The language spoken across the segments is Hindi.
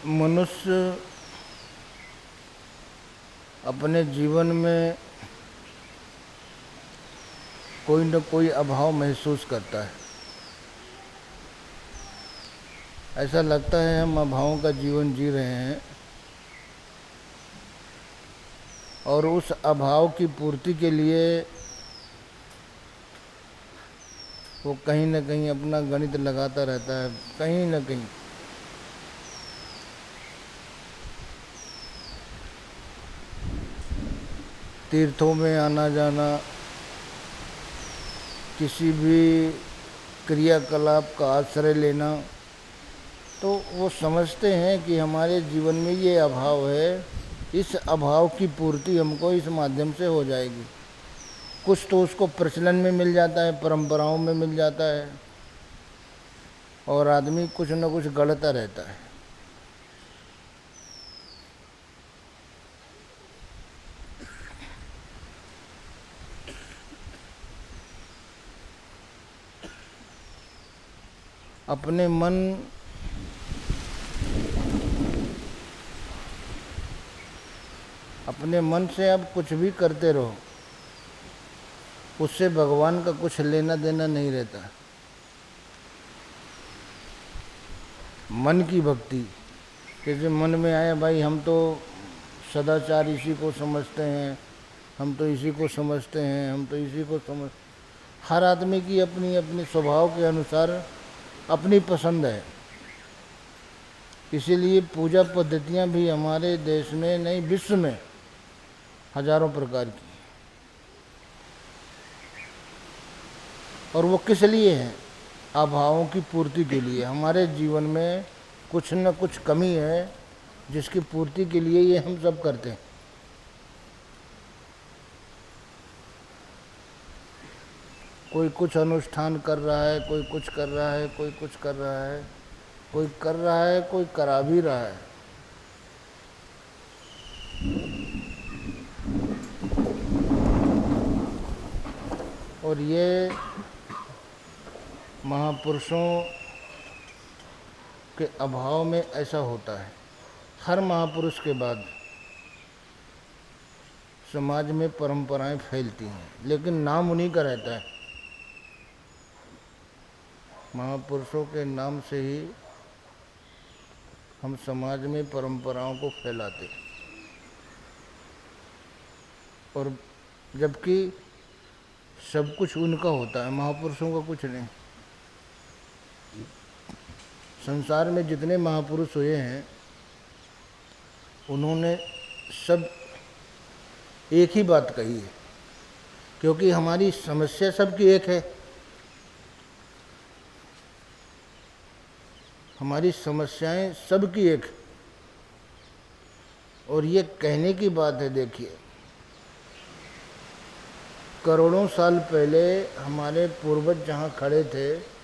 मनुष्य अपने जीवन में कोई न कोई अभाव महसूस करता है। ऐसा लगता है हम अभावों का जीवन जी रहे हैं और उस अभाव की पूर्ति के लिए वो कहीं न कहीं अपना गणित लगाता रहता है। कहीं न कहीं तीर्थों में आना जाना, किसी भी क्रियाकलाप का आश्रय लेना, तो वो समझते हैं कि हमारे जीवन में ये अभाव है, इस अभाव की पूर्ति हमको इस माध्यम से हो जाएगी। कुछ तो उसको प्रचलन में मिल जाता है, परंपराओं में मिल जाता है, और आदमी कुछ न कुछ गढ़ता रहता है। अपने मन से आप कुछ भी करते रहो, उससे भगवान का कुछ लेना देना नहीं रहता। मन की भक्ति, जैसे मन में आया भाई हम तो सदाचार इसी को समझते हैं, हम तो इसी को समझते हैं, हम तो इसी को समझ। हर आदमी की अपनी अपनी स्वभाव के अनुसार अपनी पसंद है। इसीलिए पूजा पद्धतियां भी हमारे देश में नहीं, विश्व में हजारों प्रकार की। और वो किस लिए है? अभावों की पूर्ति के लिए। हमारे जीवन में कुछ न कुछ कमी है जिसकी पूर्ति के लिए ये हम सब करते हैं। कोई कुछ अनुष्ठान कर रहा है, कोई कुछ कर रहा है, कोई कुछ कर रहा है, कोई कर रहा है, कोई करा भी रहा है। और ये महापुरुषों के अभाव में ऐसा होता है। हर महापुरुष के बाद समाज में परंपराएं फैलती हैं, लेकिन नाम उन्हीं का रहता है। महापुरुषों के नाम से ही हम समाज में परंपराओं को फैलाते हैं, और जबकि सब कुछ उनका होता है, महापुरुषों का कुछ नहीं। संसार में जितने महापुरुष हुए हैं उन्होंने सब एक ही बात कही है, क्योंकि हमारी समस्या सबकी एक है। हमारी समस्याएं सबकी एक, और ये कहने की बात है। देखिए, करोड़ों साल पहले हमारे पूर्वज जहाँ खड़े थे,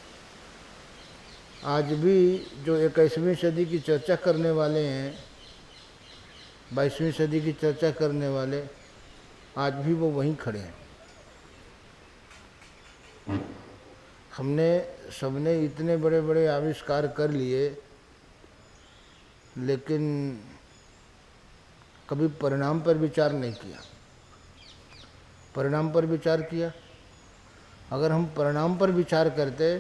आज भी जो 21वीं सदी की चर्चा करने वाले हैं, 22वीं सदी की चर्चा करने वाले, आज भी वो वहीं खड़े हैं। हमने सबने इतने बड़े बड़े आविष्कार कर लिए, लेकिन कभी परिणाम पर विचार नहीं किया। परिणाम पर विचार किया, अगर हम परिणाम पर विचार करते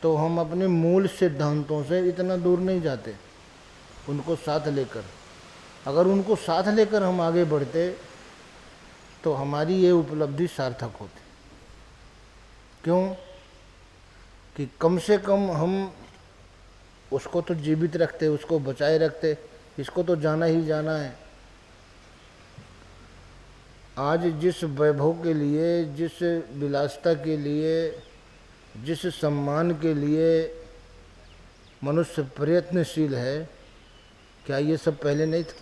तो हम अपने मूल सिद्धांतों से इतना दूर नहीं जाते। उनको साथ लेकर, अगर उनको साथ लेकर हम आगे बढ़ते तो हमारी ये उपलब्धि सार्थक होती। क्यों? कि कम से कम हम उसको तो जीवित रखते, उसको बचाए रखते, इसको तो जाना ही जाना है। आज जिस वैभव के लिए, जिस विलासिता के लिए, जिस सम्मान के लिए मनुष्य प्रयत्नशील है, क्या ये सब पहले नहीं था?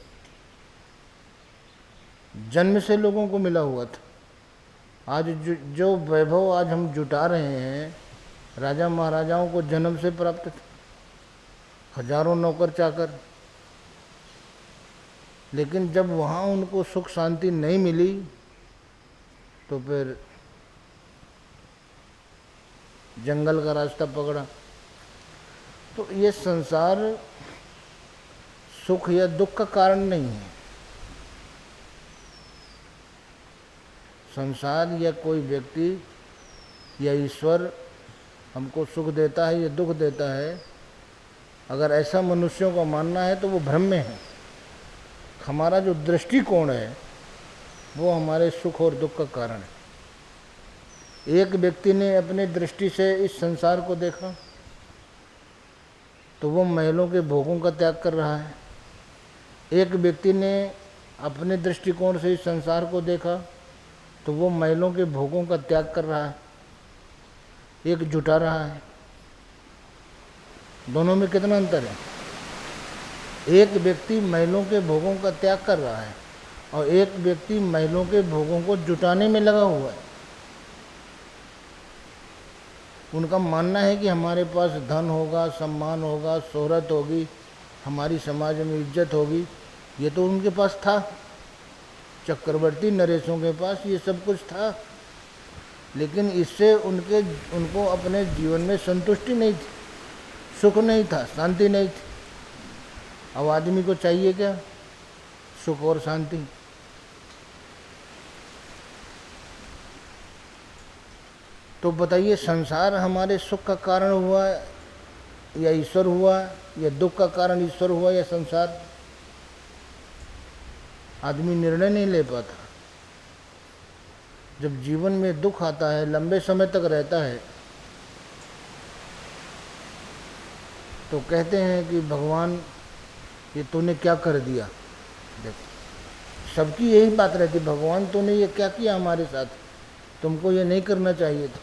जन्म से लोगों को मिला हुआ था। आज जो वैभव आज हम जुटा रहे हैं, राजा महाराजाओं को जन्म से प्राप्त था, हजारों नौकर चाकर। लेकिन जब वहाँ उनको सुख शांति नहीं मिली तो फिर जंगल का रास्ता पकड़ा। तो ये संसार सुख या दुख का कारण नहीं है। संसार या कोई व्यक्ति या ईश्वर हमको सुख देता है या दुख देता है, अगर ऐसा मनुष्यों का मानना है तो वो भ्रम में है। हमारा जो दृष्टिकोण है वो हमारे सुख और दुख का कारण है। एक व्यक्ति ने अपनी दृष्टि से इस संसार को देखा तो वो महलों के भोगों का त्याग कर रहा है। एक व्यक्ति ने अपने दृष्टिकोण से इस संसार को देखा तो वो महलों के भोगों का त्याग कर रहा है, एक जुटा रहा है। दोनों में कितना अंतर है? एक व्यक्ति महलों के भोगों का त्याग कर रहा है और एक व्यक्ति महलों के भोगों को जुटाने में लगा हुआ है। उनका मानना है कि हमारे पास धन होगा, सम्मान होगा, शोहरत होगी, हमारी समाज में इज्जत होगी। ये तो उनके पास था, चक्रवर्ती नरेशों के पास ये सब कुछ था, लेकिन इससे उनको अपने जीवन में संतुष्टि नहीं थी, सुख नहीं था, शांति नहीं थी। अब आदमी को चाहिए क्या? सुख और शांति। तो बताइए, संसार हमारे सुख का कारण हुआ या ईश्वर हुआ, या दुख का कारण ईश्वर हुआ या संसार? आदमी निर्णय नहीं ले पाता। जब जीवन में दुख आता है, लंबे समय तक रहता है, तो कहते हैं कि भगवान ये तूने क्या कर दिया। देखो, सबकी यही बात रहती, भगवान तूने ये क्या किया हमारे साथ, तुमको ये नहीं करना चाहिए था।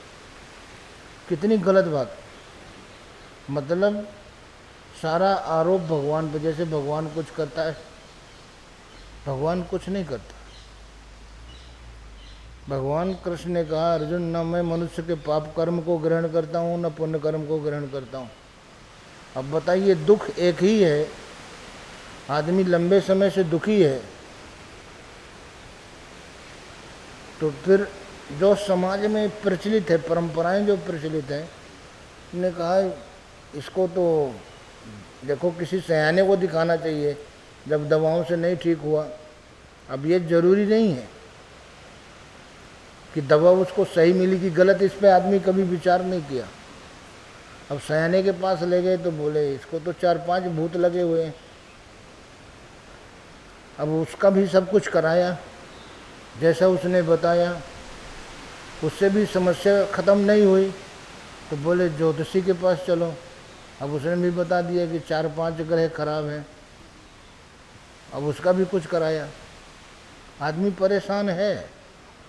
कितनी गलत बात। मतलब सारा आरोप भगवान पे, जैसे भगवान कुछ करता है। भगवान कुछ नहीं करता। भगवान कृष्ण ने कहा, अर्जुन, न मैं मनुष्य के पाप कर्म को ग्रहण करता हूँ, न पुण्य कर्म को ग्रहण करता हूँ। अब बताइए, दुख एक ही है, आदमी लंबे समय से दुखी है, तो फिर जो समाज में प्रचलित है, परंपराएं जो प्रचलित हैं, ने कहा इसको तो देखो किसी सयाने को दिखाना चाहिए जब दवाओं से नहीं ठीक हुआ। अब ये जरूरी नहीं है कि दवा उसको सही मिली कि गलत, इस पे आदमी कभी विचार नहीं किया। अब सयाने के पास ले गए तो बोले इसको तो 4-5 भूत लगे हुए हैं। अब उसका भी सब कुछ कराया जैसा उसने बताया, उससे भी समस्या ख़त्म नहीं हुई तो बोले ज्योतिषी के पास चलो। अब उसने भी बता दिया कि 4-5 ग्रह खराब हैं। अब उसका भी कुछ कराया। आदमी परेशान है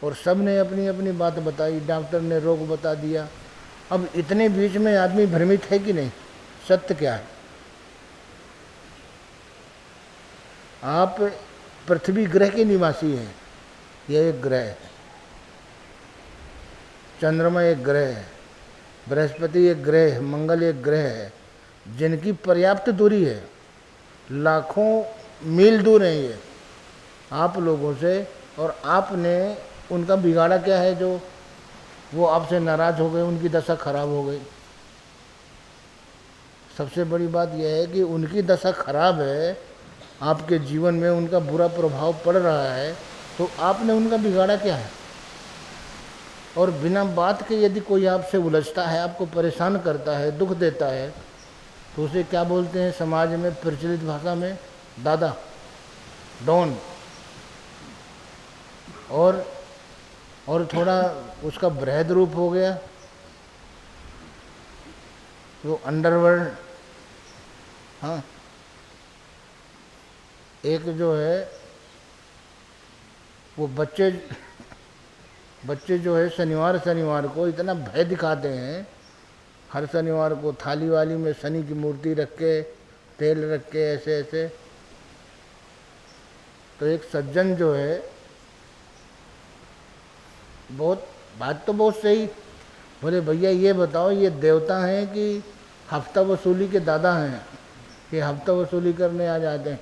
और सब ने अपनी अपनी बात बताई, डॉक्टर ने रोग बता दिया। अब इतने बीच में आदमी भ्रमित है कि नहीं, सत्य क्या है? आप पृथ्वी ग्रह के निवासी हैं, यह एक ग्रह है। चंद्रमा एक ग्रह है, बृहस्पति एक ग्रह है, मंगल एक ग्रह है, जिनकी पर्याप्त दूरी है, लाखों मील दूर है ये आप लोगों से। और आपने उनका बिगाड़ा क्या है जो वो आपसे नाराज हो गए, उनकी दशा खराब हो गई। सबसे बड़ी बात यह है कि उनकी दशा खराब है, आपके जीवन में उनका बुरा प्रभाव पड़ रहा है, तो आपने उनका बिगाड़ा क्या है? और बिना बात के यदि कोई आपसे उलझता है, आपको परेशान करता है, दुख देता है, तो उसे क्या बोलते हैं समाज में प्रचलित भाषा में? दादा, डॉन। और थोड़ा उसका बृहद रूप हो गया वो अंडरवर्ल्ड। हाँ, एक जो है वो बच्चे जो है शनिवार को इतना भय दिखाते हैं। हर शनिवार को थाली वाली में शनि की मूर्ति रख के, तेल रख के, ऐसे ऐसे। तो एक सज्जन जो है, बात तो बहुत सही, बोले भैया ये बताओ, ये देवता हैं कि हफ्ता वसूली के दादा हैं? ये हफ्ता वसूली करने आ जाते हैं,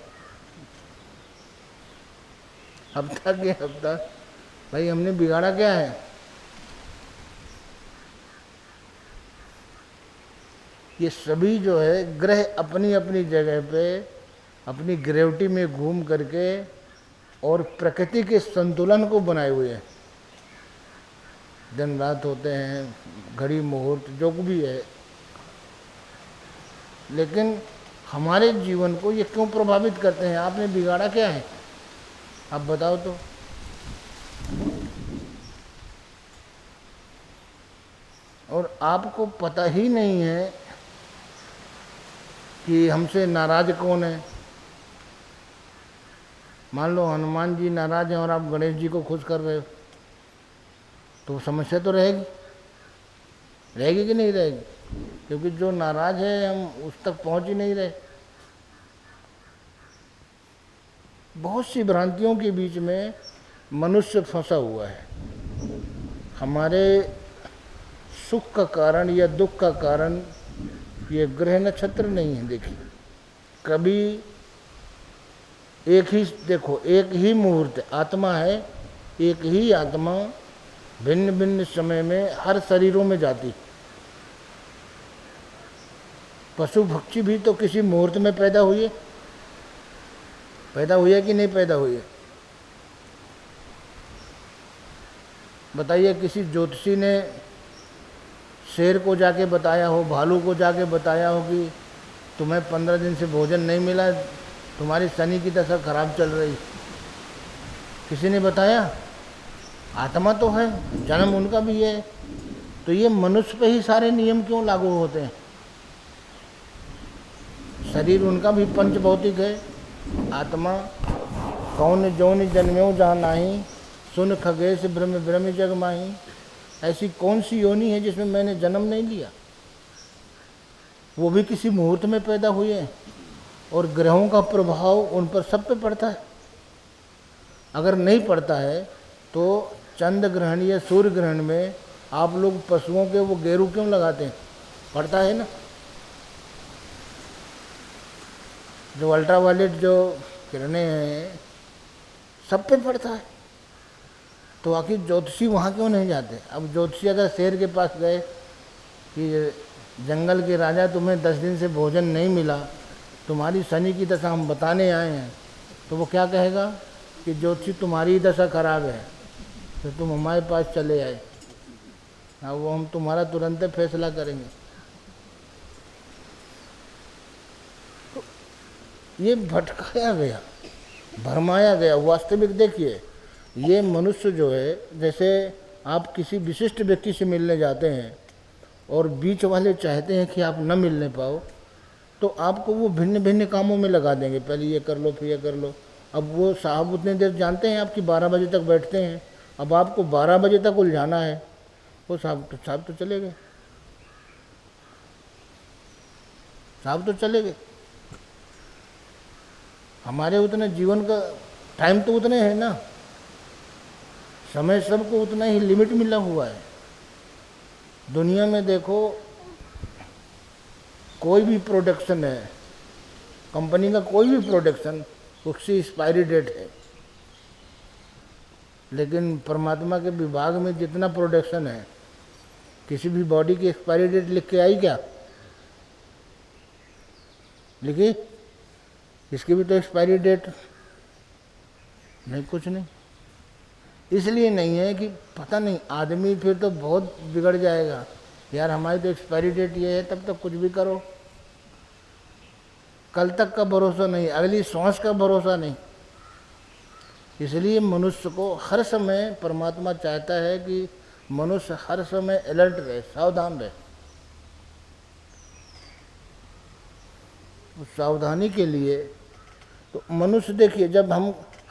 हफ्ता के हफ्ता। भाई हमने बिगाड़ा क्या है? ये सभी जो है ग्रह अपनी अपनी जगह पे अपनी ग्रेविटी में घूम करके और प्रकृति के संतुलन को बनाए हुए हैं। दिन रात होते हैं, घड़ी मुहूर्त जो भी है, लेकिन हमारे जीवन को ये क्यों प्रभावित करते हैं? आपने बिगाड़ा क्या है? आप बताओ तो। और आपको पता ही नहीं है कि हमसे नाराज कौन है। मान लो हनुमान जी नाराज हैं और आप गणेश जी को खुश कर रहे हो, तो समस्या तो रहेगी, रहेगी कि नहीं रहेगी? क्योंकि जो नाराज है हम उस तक पहुंच ही नहीं रहे। बहुत सी भ्रांतियों के बीच में मनुष्य फंसा हुआ है। हमारे सुख का कारण या दुख का कारण ये ग्रह नक्षत्र नहीं है। देखिए, कभी एक ही, देखो एक ही मुहूर्त आत्मा है, एक ही आत्मा भिन्न भिन्न समय में हर शरीरों में जाती। पशु पक्षी भी तो किसी मुहूर्त में पैदा हुई है, पैदा हुई है कि नहीं पैदा हुई है? बताइए, किसी ज्योतिषी ने शेर को जाके बताया हो, भालू को जाके बताया हो कि तुम्हें 15 दिन से भोजन नहीं मिला, तुम्हारी शनि की दशा खराब चल रही? किसी ने बताया? आत्मा तो है, जन्म उनका भी है, तो ये मनुष्य पे ही सारे नियम क्यों लागू होते हैं? शरीर उनका भी पंच भौतिक है। आत्मा कौन जौन जन्म्यो जहाँ नाही, सुन खगेश ब्रह्म ब्रह्म जग माही। ऐसी कौन सी योनि है जिसमें मैंने जन्म नहीं लिया? वो भी किसी मुहूर्त में पैदा हुए हैं। और ग्रहों का प्रभाव उन पर सब पे पड़ता है। अगर नहीं पड़ता है तो चंद्र ग्रहण या सूर्य ग्रहण में आप लोग पशुओं के वो गेरू क्यों लगाते हैं? पड़ता है ना। जो अल्ट्रावायलेट जो किरणें हैं सब पे पड़ता है, तो आखिर ज्योतिषी वहाँ क्यों नहीं जाते? अब ज्योतिषी अगर शेर के पास गए कि जंगल के राजा तुम्हें 10 दिन से भोजन नहीं मिला, तुम्हारी शनि की दशा हम बताने आए हैं, तो वो क्या कहेगा कि ज्योतिषी तुम्हारी दशा खराब है, तो तुम हमारे पास चले आए, हाँ वो हम तुम्हारा तुरंत फैसला करेंगे। तो ये भटकाया गया, भरमाया गया। वास्तविक देखिए, ये मनुष्य जो है, जैसे आप किसी विशिष्ट व्यक्ति से मिलने जाते हैं और बीच वाले चाहते हैं कि आप न मिलने पाओ, तो आपको वो भिन्न भिन्न कामों में लगा देंगे, पहले ये कर लो फिर ये कर लो। अब वो साहब उतने देर जानते हैं आपकी 12 बजे तक बैठते हैं, अब आपको 12 बजे तक उलझाना है, वो साहब तो चले गए, साहब तो चले गए। हमारे उतने जीवन का टाइम तो उतने है ना, समय सबको उतना ही लिमिट मिला हुआ है। दुनिया में देखो, कोई भी प्रोडक्शन है, कंपनी का कोई भी प्रोडक्शन, उसकी एक्सपायरी डेट है। लेकिन परमात्मा के विभाग में जितना प्रोडक्शन है, किसी भी बॉडी की एक्सपायरी डेट लिख के आई क्या? लिखी? इसकी भी तो एक्सपायरी डेट नहीं, कुछ नहीं। इसलिए नहीं है कि पता नहीं, आदमी फिर तो बहुत बिगड़ जाएगा, यार हमारी तो एक्सपायरी डेट ये है, तब तक कुछ भी करो। कल तक का भरोसा नहीं, अगली सांस का भरोसा नहीं। इसलिए मनुष्य को हर समय परमात्मा चाहता है कि मनुष्य हर समय अलर्ट रहे, सावधान रहे। उस सावधानी के लिए तो मनुष्य देखिए, जब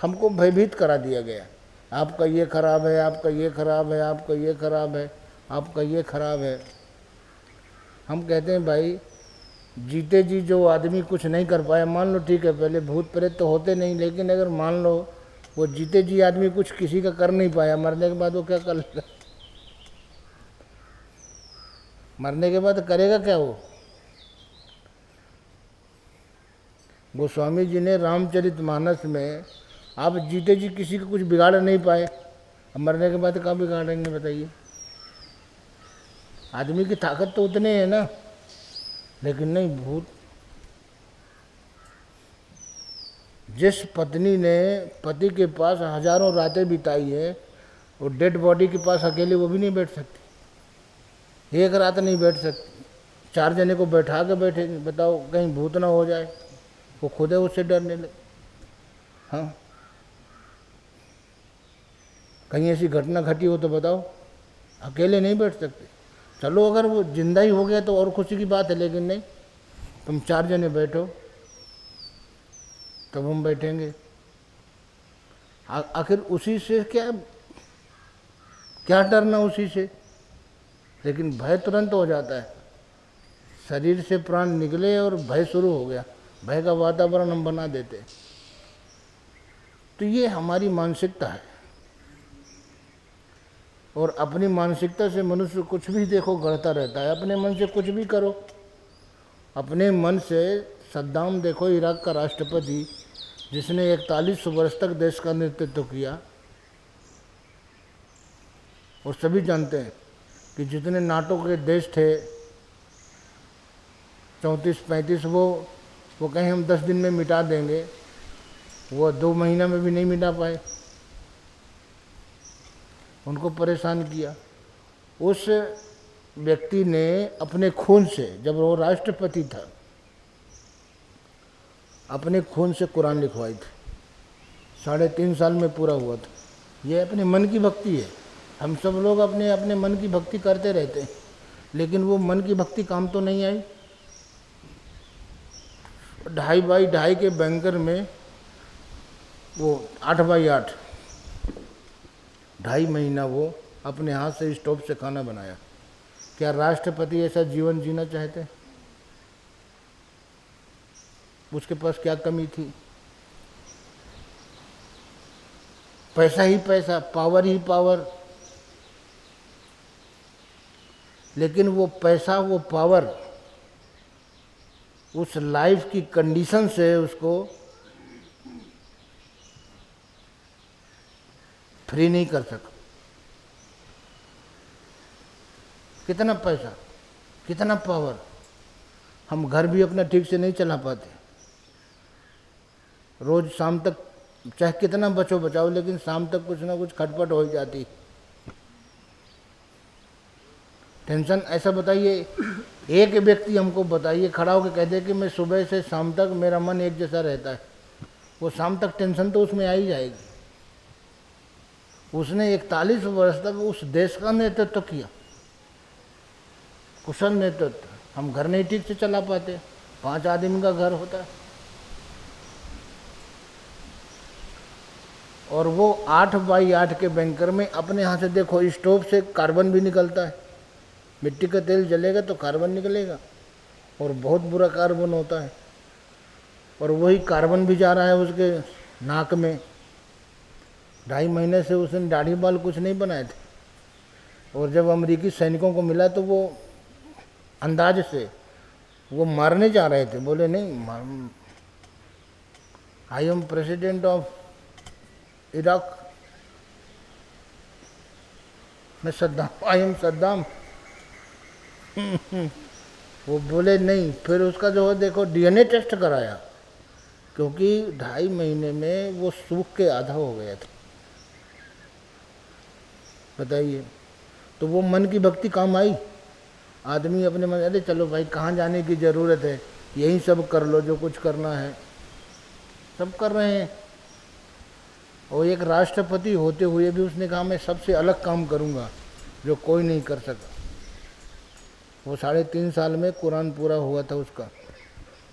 हमको भयभीत करा दिया गया, आपका ये खराब है, आपका ये खराब है, आपका ये खराब है, आपका ये खराब है। हम कहते हैं भाई, जीते जी जो आदमी कुछ नहीं कर पाया, मान लो ठीक है, पहले भूत प्रेत तो होते नहीं, लेकिन अगर मान लो वो जीते जी आदमी कुछ किसी का कर नहीं पाया, मरने के बाद वो क्या कर लेगा? मरने के बाद करेगा क्या वो? गोस्वामी जी ने रामचरितमानस में, आप जीते जी किसी को कुछ बिगाड़ नहीं पाए, अब मरने के बाद कहाँ बिगाड़ेंगे बताइए? आदमी की ताकत तो उतने है ना, लेकिन नहीं, भूत जिस पत्नी ने पति के पास हजारों रातें बिताई है, वो डेड बॉडी के पास अकेले वो भी नहीं बैठ सकती, एक रात नहीं बैठ सकती। 4 जने को बैठा के बैठेंगे, बताओ कहीं भूत ना हो जाए, वो खुद है उससे डरने लगे। हाँ, कहीं ऐसी घटना घटी हो तो बताओ, अकेले नहीं बैठ सकते। चलो अगर वो जिंदा ही हो गया तो और खुशी की बात है, लेकिन नहीं, तुम 4 जने बैठो तब हम बैठेंगे। आखिर उसी से क्या क्या डरना उसी से, लेकिन भय तुरंत हो जाता है। शरीर से प्राण निकले और भय शुरू हो गया, भय का वातावरण हम बना देते। तो ये हमारी मानसिकता है, और अपनी मानसिकता से मनुष्य कुछ भी देखो गढ़ता रहता है। अपने मन से कुछ भी करो, अपने मन से। सद्दाम देखो, इराक का राष्ट्रपति जिसने 41 वर्ष तक देश का नेतृत्व किया, और सभी जानते हैं कि जितने नाटो के देश थे 34-35, वो कहीं हम 10 दिन में मिटा देंगे, वो 2 महीना में भी नहीं मिटा पाए, उनको परेशान किया। उस व्यक्ति ने अपने खून से, जब वो राष्ट्रपति था, अपने खून से कुरान लिखवाई थी, 3.5 साल में पूरा हुआ था। ये अपने मन की भक्ति है। हम सब लोग अपने अपने मन की भक्ति करते रहते हैं, लेकिन वो मन की भक्ति काम तो नहीं आई। 2.5 बाई 2.5 के बैंकर में वो 8 बाई 8, 2.5 महीना वो अपने हाथ से स्टोव से खाना बनाया। क्या राष्ट्रपति ऐसा जीवन जीना चाहते? उसके पास क्या कमी थी? पैसा ही पैसा, पावर ही पावर। लेकिन वो पैसा, वो पावर उस लाइफ की कंडीशन से उसको फ्री नहीं कर सका। कितना पैसा, कितना पावर, हम घर भी अपना ठीक से नहीं चला पाते। रोज शाम तक चाहे कितना बचो बचाओ, लेकिन शाम तक कुछ ना कुछ खटपट हो ही जाती। टेंशन। ऐसा बताइए, एक व्यक्ति हमको बताइए, खड़ा होकर कह दे कि मैं सुबह से शाम तक मेरा मन एक जैसा रहता है, वो शाम तक टेंशन तो उसमें आ ही जाएगी। उसने 41 वर्ष तक उस देश का नेतृत्व किया, कुशल नेतृत्व। हम घर नहीं ठीक से चला पाते, 5 आदमी का घर होता है, और वो 8 बाई 8 के बैंकर में अपने यहाँ से देखो, स्टोव से कार्बन भी निकलता है। मिट्टी का तेल जलेगा तो कार्बन निकलेगा, और बहुत बुरा कार्बन होता है, और वही कार्बन भी जा रहा है उसके नाक में। 2.5 महीने से उसने दाढ़ी बाल कुछ नहीं बनाए थे, और जब अमेरिकी सैनिकों को मिला तो वो अंदाज से वो मारने जा रहे थे, बोले नहीं, I am president of Iraq, मैं सद्दाम, आई एम सद्दाम। वो बोले नहीं। फिर उसका जो है देखो, डीएनए टेस्ट कराया, क्योंकि 2.5 महीने में वो सूख के आधा हो गया था। बताइए, तो वो मन की भक्ति काम आई। आदमी अपने मन, अरे चलो भाई कहाँ जाने की ज़रूरत है, यही सब कर लो, जो कुछ करना है सब कर रहे हैं। और एक राष्ट्रपति होते हुए भी उसने कहा मैं सबसे अलग काम करूँगा जो कोई नहीं कर सका। वो 3.5 साल में कुरान पूरा हुआ था उसका,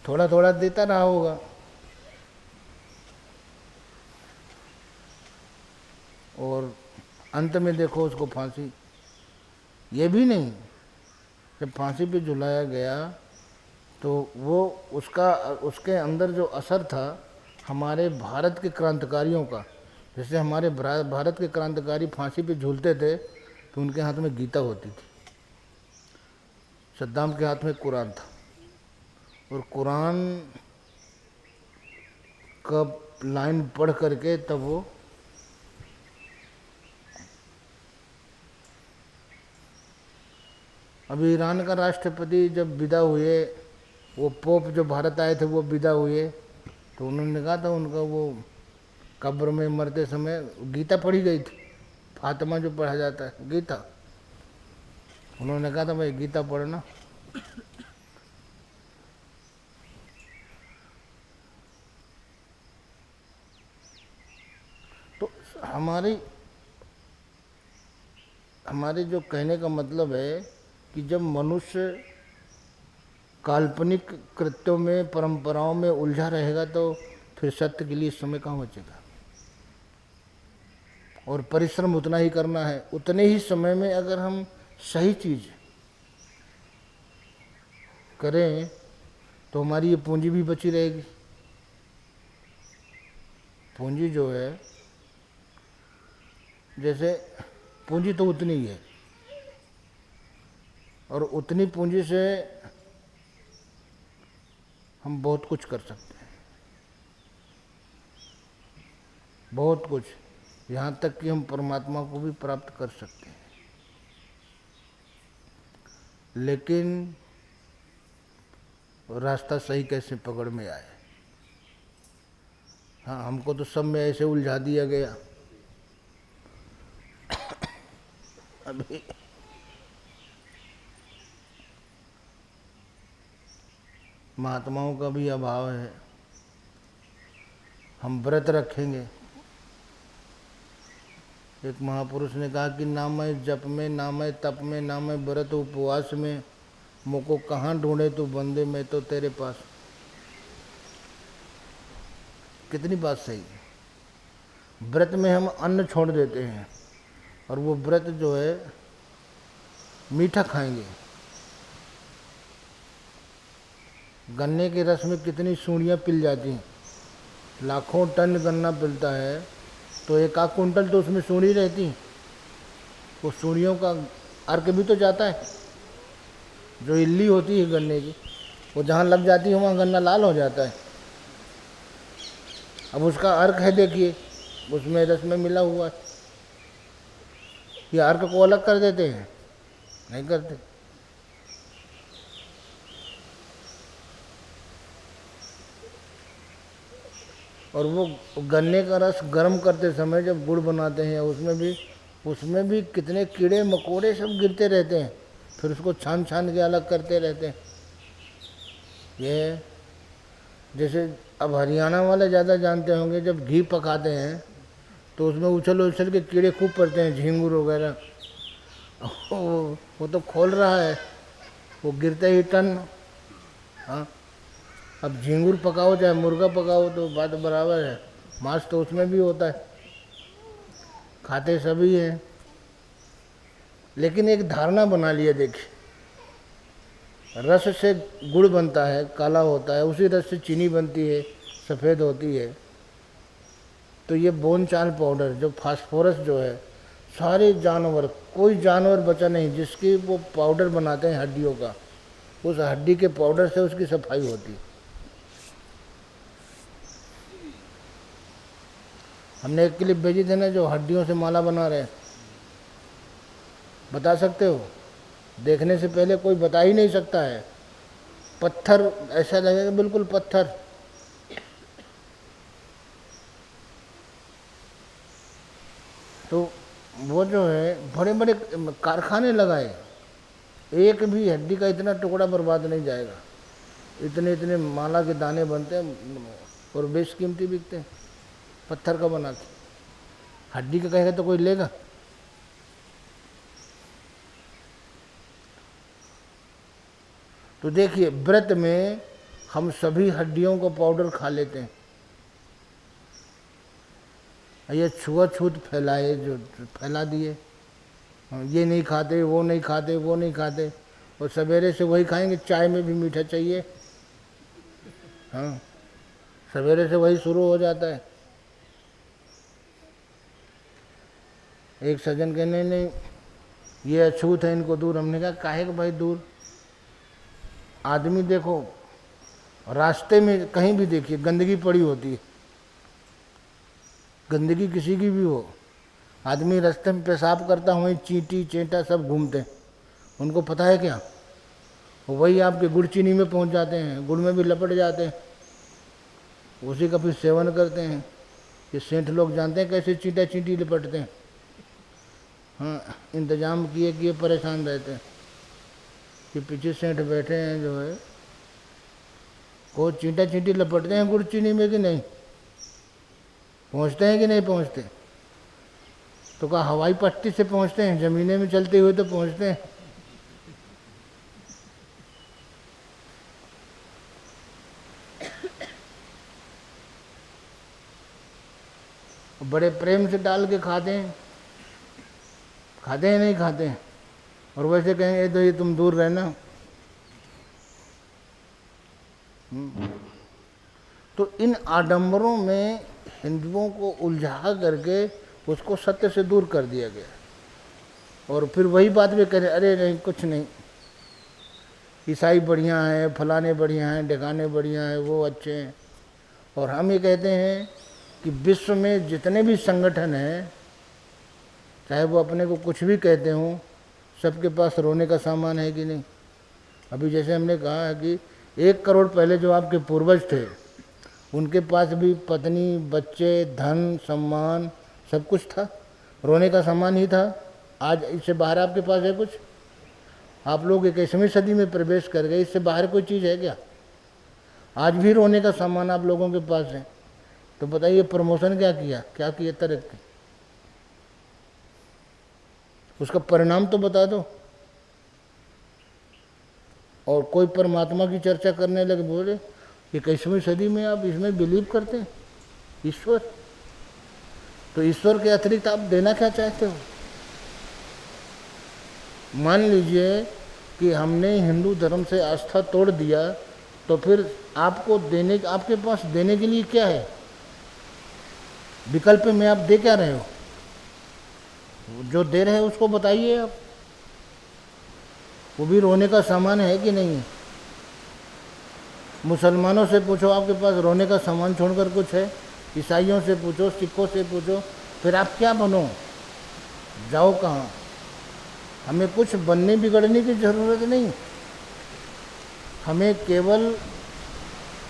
थोड़ा थोड़ा देता रहा होगा। और अंत में देखो उसको फांसी। ये भी नहीं, जब फांसी पे झुलाया गया तो वो उसके अंदर जो असर था हमारे भारत के क्रांतिकारियों का, जैसे हमारे भारत के क्रांतिकारी फांसी पे झूलते थे तो उनके हाथ में गीता होती थी, सद्दाम के हाथ में कुरान था। और कुरान का लाइन पढ़ करके तब वो अभी ईरान का राष्ट्रपति जब विदा हुए, वो पोप जो भारत आए थे वो विदा हुए, तो उन्होंने कहा था उनका वो कब्र में मरते समय गीता पढ़ी गई थी, फातिमा जो पढ़ा जाता है गीता, उन्होंने कहा था भाई गीता पढ़ना। तो हमारे जो कहने का मतलब है कि जब मनुष्य काल्पनिक कृत्यों में परंपराओं में उलझा रहेगा तो फिर सत्य के लिए समय कहाँ बचेगा। और परिश्रम उतना ही करना है, उतने ही समय में अगर हम सही चीज करें तो हमारी ये पूंजी भी बची रहेगी। पूंजी जो है, जैसे पूंजी तो उतनी ही है और उतनी पूंजी से हम बहुत कुछ कर सकते हैं, बहुत कुछ, यहाँ तक कि हम परमात्मा को भी प्राप्त कर सकते हैं। लेकिन रास्ता सही कैसे पकड़ में आए। हाँ, हमको तो सब में ऐसे उलझा दिया गया। अभी महात्माओं का भी अभाव है। हम व्रत रखेंगे। एक महापुरुष ने कहा कि ना मैं जप में, ना मैं तप में, ना मैं व्रत उपवास में, मुझको कहाँ ढूंढे तू बंदे, मैं तो तेरे पास। कितनी बात सही है। व्रत में हम अन्न छोड़ देते हैं और वो व्रत जो है मीठा खाएंगे। गन्ने के रस में कितनी सूंडियाँ पिल जाती हैं, लाखों टन गन्ना पिलता है तो एक आध कुंटल तो उसमें सूंडी रहती। वो सूंडियों का अर्क भी तो जाता है। जो इल्ली होती है गन्ने की, वो जहाँ लग जाती है वहाँ गन्ना लाल हो जाता है। अब उसका अर्क है, देखिए उसमें रस में मिला हुआ है। ये अर्क को अलग कर देते हैं? नहीं करते। और वो गन्ने का रस गर्म करते समय जब गुड़ बनाते हैं उसमें भी कितने कीड़े मकोड़े सब गिरते रहते हैं, फिर उसको छान छान के अलग करते रहते हैं। ये जैसे अब हरियाणा वाले ज़्यादा जानते होंगे, जब घी पकाते हैं तो उसमें उछल उछल के कीड़े खूब पड़ते हैं, झींगुर वगैरह। वो तो खोल रहा है, वो गिरते ही टन। हाँ, अब झींगुर पकाओ चाहे मुर्गा पकाओ तो बात बराबर है, मांस तो उसमें भी होता है, खाते सभी हैं। लेकिन एक धारणा बना लिया, देखिए रस से गुड़ बनता है, काला होता है, उसी रस से चीनी बनती है, सफ़ेद होती है। तो ये बोनचाल पाउडर जो फास्फोरस जो है, सारे जानवर, कोई जानवर बचा नहीं जिसकी वो पाउडर बनाते हैं हड्डियों का, उस हड्डी के पाउडर से उसकी सफाई होती है। हमने एक क्लिप भेजी थी ना, जो हड्डियों से माला बना रहे हैं। बता सकते हो? देखने से पहले कोई बता ही नहीं सकता है। पत्थर ऐसा लगेगा, बिल्कुल पत्थर। तो वो जो है बड़े बड़े कारखाने लगाए, एक भी हड्डी का इतना टुकड़ा बर्बाद नहीं जाएगा। इतने इतने माला के दाने बनते हैं और बेशकीमती बिकते हैं, पत्थर का बना के। हड्डी का कहेगा तो कोई लेगा? तो देखिए, व्रत में हम सभी हड्डियों को पाउडर खा लेते हैं। ये छुआछूत फैलाए, जो फैला दिए, ये नहीं खाते, वो नहीं खाते, वो नहीं खाते, और सवेरे से वही खाएंगे। चाय में भी मीठा चाहिए। हाँ, सवेरे से वही शुरू हो जाता है। एक सज्जन कहने नहीं, ये अछूत है, इनको दूर। हमने कहा काहे को भाई दूर? आदमी देखो, रास्ते में कहीं भी देखिए गंदगी पड़ी होती है, गंदगी किसी की भी हो, आदमी रास्ते में पेशाब करता, वहीं चींटी चेंटा सब घूमते हैं। उनको पता है क्या? वही आपके गुड़ चीनी में पहुंच जाते हैं, गुड़ में भी लपट जाते हैं। उसी का फिर सेवन करते हैं। ये सेंट लोग जानते हैं कैसे चींटा चींटी लिपटते हैं। हाँ, इंतजाम किए किए परेशान रहते हैं कि पीछे सेंट बैठे हैं जो है, को चींटा चींटी लपटते हैं गुड़ चीनी में कि नहीं, पहुँचते हैं कि नहीं पहुँचते। तो कहा हवाई पट्टी से पहुँचते हैं, ज़मीने में चलते हुए तो पहुँचते हैं। बड़े प्रेम से डाल के खाते हैं नहीं खाते हैं, और वैसे कहेंगे तो ये तुम दूर रहना। तो इन आडंबरों में हिंदुओं को उलझा करके उसको सत्य से दूर कर दिया गया, और फिर वही बात भी करें, अरे नहीं कुछ नहीं, ईसाई बढ़िया है, फलाने बढ़िया हैं, ढकाने बढ़िया हैं, वो अच्छे हैं। और हम ये कहते हैं कि विश्व में जितने भी संगठन हैं, चाहे वो अपने को कुछ भी कहते हों, सबके पास रोने का सामान है कि नहीं। अभी जैसे हमने कहा है कि 1 करोड़ पहले जो आपके पूर्वज थे, उनके पास भी पत्नी, बच्चे, धन, सम्मान सब कुछ था, रोने का सामान ही था। आज इससे बाहर आपके पास है कुछ? आप लोग 21वीं सदी में प्रवेश कर गए, इससे बाहर कोई चीज़ है क्या? आज भी रोने का सामान आप लोगों के पास है। तो बताइए प्रमोशन क्या किया, क्या किया तरक्की, उसका परिणाम तो बता दो। और कोई परमात्मा की चर्चा करने लगे, बोले 21वीं सदी में आप इसमें बिलीव करते हैं ईश्वर, तो ईश्वर के अतिरिक्त आप देना क्या चाहते हो? मान लीजिए कि हमने हिंदू धर्म से आस्था तोड़ दिया, तो फिर आपको देने, आपके पास देने के लिए क्या है? विकल्प में आप दे क्या रहे हो? जो दे रहे हैं उसको बताइए आप। वो भी रोने का सामान है कि नहीं है? मुसलमानों से पूछो आपके पास रोने का सामान छोड़कर कुछ है? ईसाइयों से पूछो, सिखों से पूछो, फिर आप क्या बनो, जाओ कहाँ? हमें कुछ बनने बिगड़ने की ज़रूरत नहीं, हमें केवल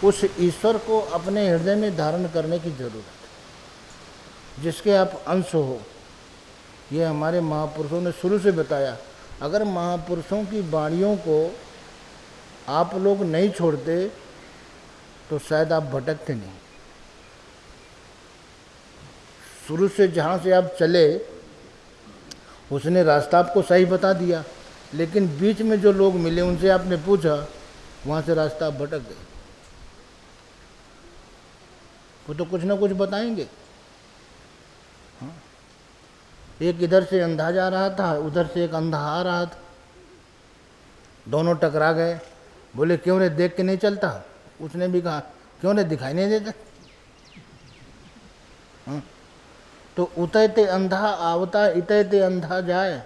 उस ईश्वर को अपने हृदय में धारण करने की ज़रूरत है जिसके आप अंश हो। ये हमारे महापुरुषों ने शुरू से बताया। अगर महापुरुषों की वाणियों को आप लोग नहीं छोड़ते तो शायद आप भटकते नहीं। शुरू से जहाँ से आप चले उसने रास्ता आपको सही बता दिया, लेकिन बीच में जो लोग मिले उनसे आपने पूछा, वहाँ से रास्ता आप भटक गए। वो तो कुछ ना कुछ बताएंगे। हाँ, एक इधर से अंधा जा रहा था, उधर से एक अंधा आ रहा था, दोनों टकरा गए। बोले क्यों रे, देख के नहीं चलता? उसने भी कहा क्यों रे, दिखाई नहीं देता? हाँ, तो उतरते अंधा आवता, इतरते अंधा जाए।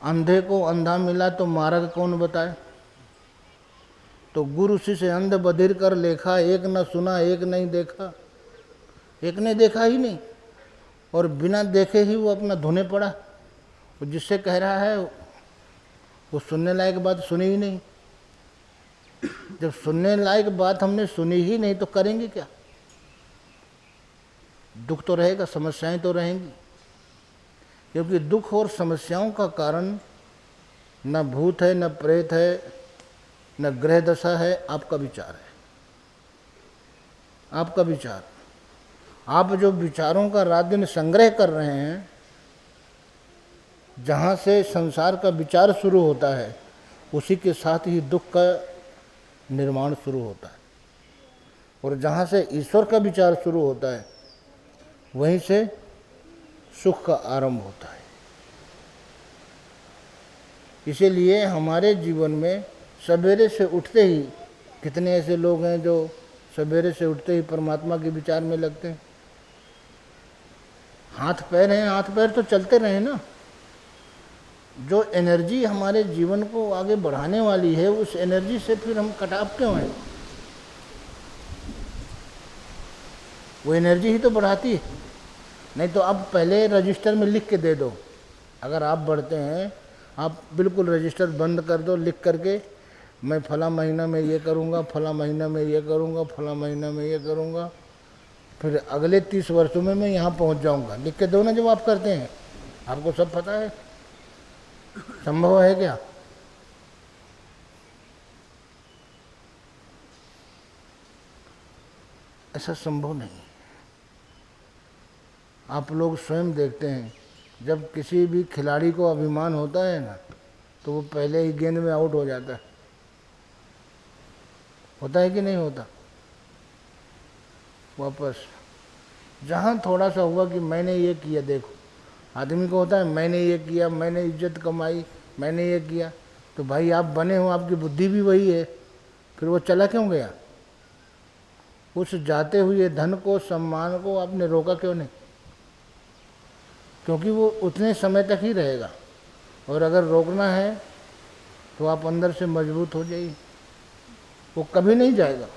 अंधे को अंधा मिला तो मार्ग कौन बताए? तो गुरु शिष्य अंध बधिर कर लेखा, एक न सुना एक नहीं देखा। एक ने देखा ही नहीं, और बिना देखे ही वो अपना धुने पड़ा। वो जिससे कह रहा है वो सुनने लायक बात सुनी ही नहीं। जब सुनने लायक बात हमने सुनी ही नहीं तो करेंगे क्या? दुख तो रहेगा, समस्याएं तो रहेंगी, क्योंकि दुख और समस्याओं का कारण न भूत है, न प्रेत है, न ग्रह दशा है, आपका विचार है। आपका विचार, आप जो विचारों का रात दिन संग्रह कर रहे हैं, जहाँ से संसार का विचार शुरू होता है उसी के साथ ही दुख का निर्माण शुरू होता है, और जहाँ से ईश्वर का विचार शुरू होता है वहीं से सुख का आरंभ होता है। इसीलिए हमारे जीवन में सवेरे से उठते ही, कितने ऐसे लोग हैं जो सवेरे से उठते ही परमात्मा के विचार में लगते हैं। हाथ पैर हैं, हाथ पैर तो चलते रहे ना। जो एनर्जी हमारे जीवन को आगे बढ़ाने वाली है, उस एनर्जी से फिर हम कटाव क्यों हैं? वो एनर्जी ही तो बढ़ाती है। नहीं तो आप पहले रजिस्टर में लिख के दे दो। अगर आप बढ़ते हैं, आप बिल्कुल रजिस्टर बंद कर दो, लिख करके मैं फला महीना में ये करूँगा, फला महीना में ये करूँगा, फला महीना में ये करूँगा, फिर अगले 30 वर्षों में मैं यहाँ पहुँच जाऊँगा। लिख के दो ना जब आप करते हैं, आपको सब पता है। संभव है क्या? ऐसा संभव नहीं। आप लोग स्वयं देखते हैं, जब किसी भी खिलाड़ी को अभिमान होता है ना, तो वो पहले ही गेंद में आउट हो जाता है। होता है कि नहीं होता? वापस जहाँ थोड़ा सा हुआ कि मैंने ये किया, देखो आदमी को होता है मैंने ये किया, मैंने इज्जत कमाई, मैंने ये किया, तो भाई आप बने हो, आपकी बुद्धि भी वही है, फिर वो चला क्यों गया? उस जाते हुए धन को, सम्मान को आपने रोका क्यों नहीं? क्योंकि वो उतने समय तक ही रहेगा, और अगर रोकना है तो आप अंदर से मजबूत हो जाइए, वो कभी नहीं जाएगा,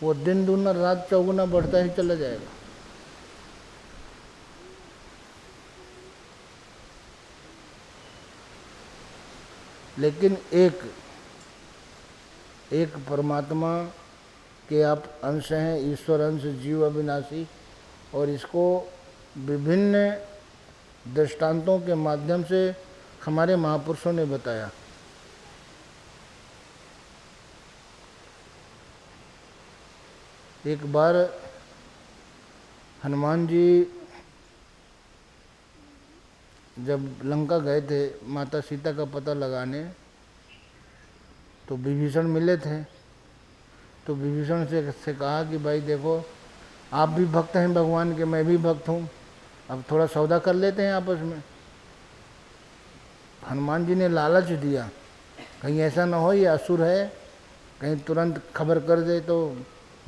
वो दिन दूना रात चौगुना बढ़ता ही चला जाएगा। लेकिन एक परमात्मा के आप अंश हैं, ईश्वर अंश, जीव अविनाशी, और इसको विभिन्न दृष्टांतों के माध्यम से हमारे महापुरुषों ने बताया। एक बार हनुमान जी जब लंका गए थे माता सीता का पता लगाने, तो विभीषण मिले थे। तो विभीषण से कहा कि भाई देखो, आप भी भक्त हैं भगवान के, मैं भी भक्त हूँ, अब थोड़ा सौदा कर लेते हैं आपस में। हनुमान जी ने लालच दिया, कहीं ऐसा ना हो ये असुर है, कहीं तुरंत खबर कर दे तो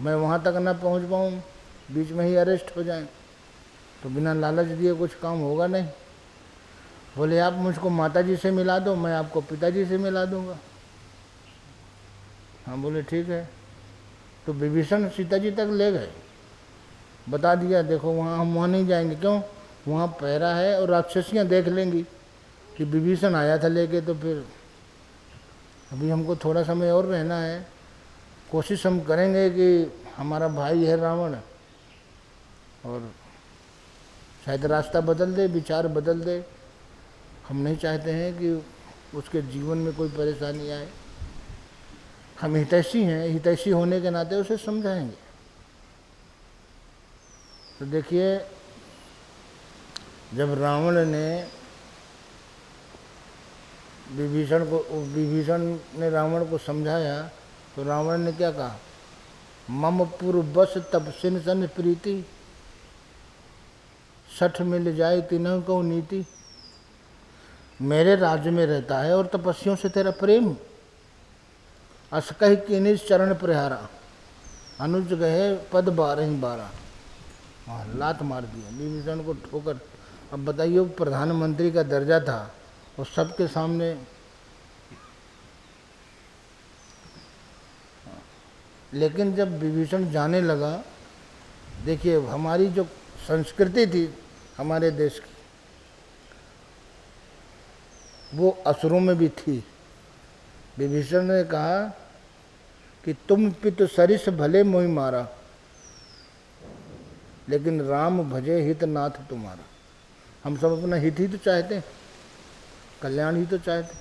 मैं वहाँ तक ना पहुँच पाऊँ, बीच में ही अरेस्ट हो जाए। तो बिना लालच दिए कुछ काम होगा नहीं। बोले आप मुझको माताजी से मिला दो, मैं आपको पिताजी से मिला दूंगा। हाँ, बोले ठीक है। तो विभीषण सीता जी तक ले गए, बता दिया देखो वहाँ हम वहाँ नहीं जाएंगे, क्यों? वहाँ पहरा है और राक्षसियाँ देख लेंगी कि विभीषण आया था लेके, तो फिर अभी हमको थोड़ा समय और रहना है, कोशिश हम करेंगे कि हमारा भाई है रावण, और शायद रास्ता बदल दे, विचार बदल दे। हम नहीं चाहते हैं कि उसके जीवन में कोई परेशानी आए। हम हितैषी हैं, हितैषी होने के नाते उसे समझाएंगे। तो देखिए, जब रावण ने विभीषण ने रावण को समझाया, तो रावण ने क्या कहा? मम पूर्वस तपसिन सन प्रीति, सठ मिल जाए तीनों को नीति। मेरे राज्य में रहता है और तपस्वियों से तेरा प्रेम, असकह किनिस चरण प्रहारा, अनुज गए पद 12 हाँ, लात मार दिया विभीषण को ठोकर। अब बताइए, प्रधानमंत्री का दर्जा था और सबके सामने। लेकिन जब विभीषण जाने लगा, देखिए हमारी जो संस्कृति थी हमारे देश की, वो असुरों में भी थी। विभीषण ने कहा कि तुम पितु सरिस भले मोहि मारा, लेकिन राम भजे हित नाथ तुम्हारा। हम सब अपना हित ही तो चाहते हैं, कल्याण ही तो चाहते।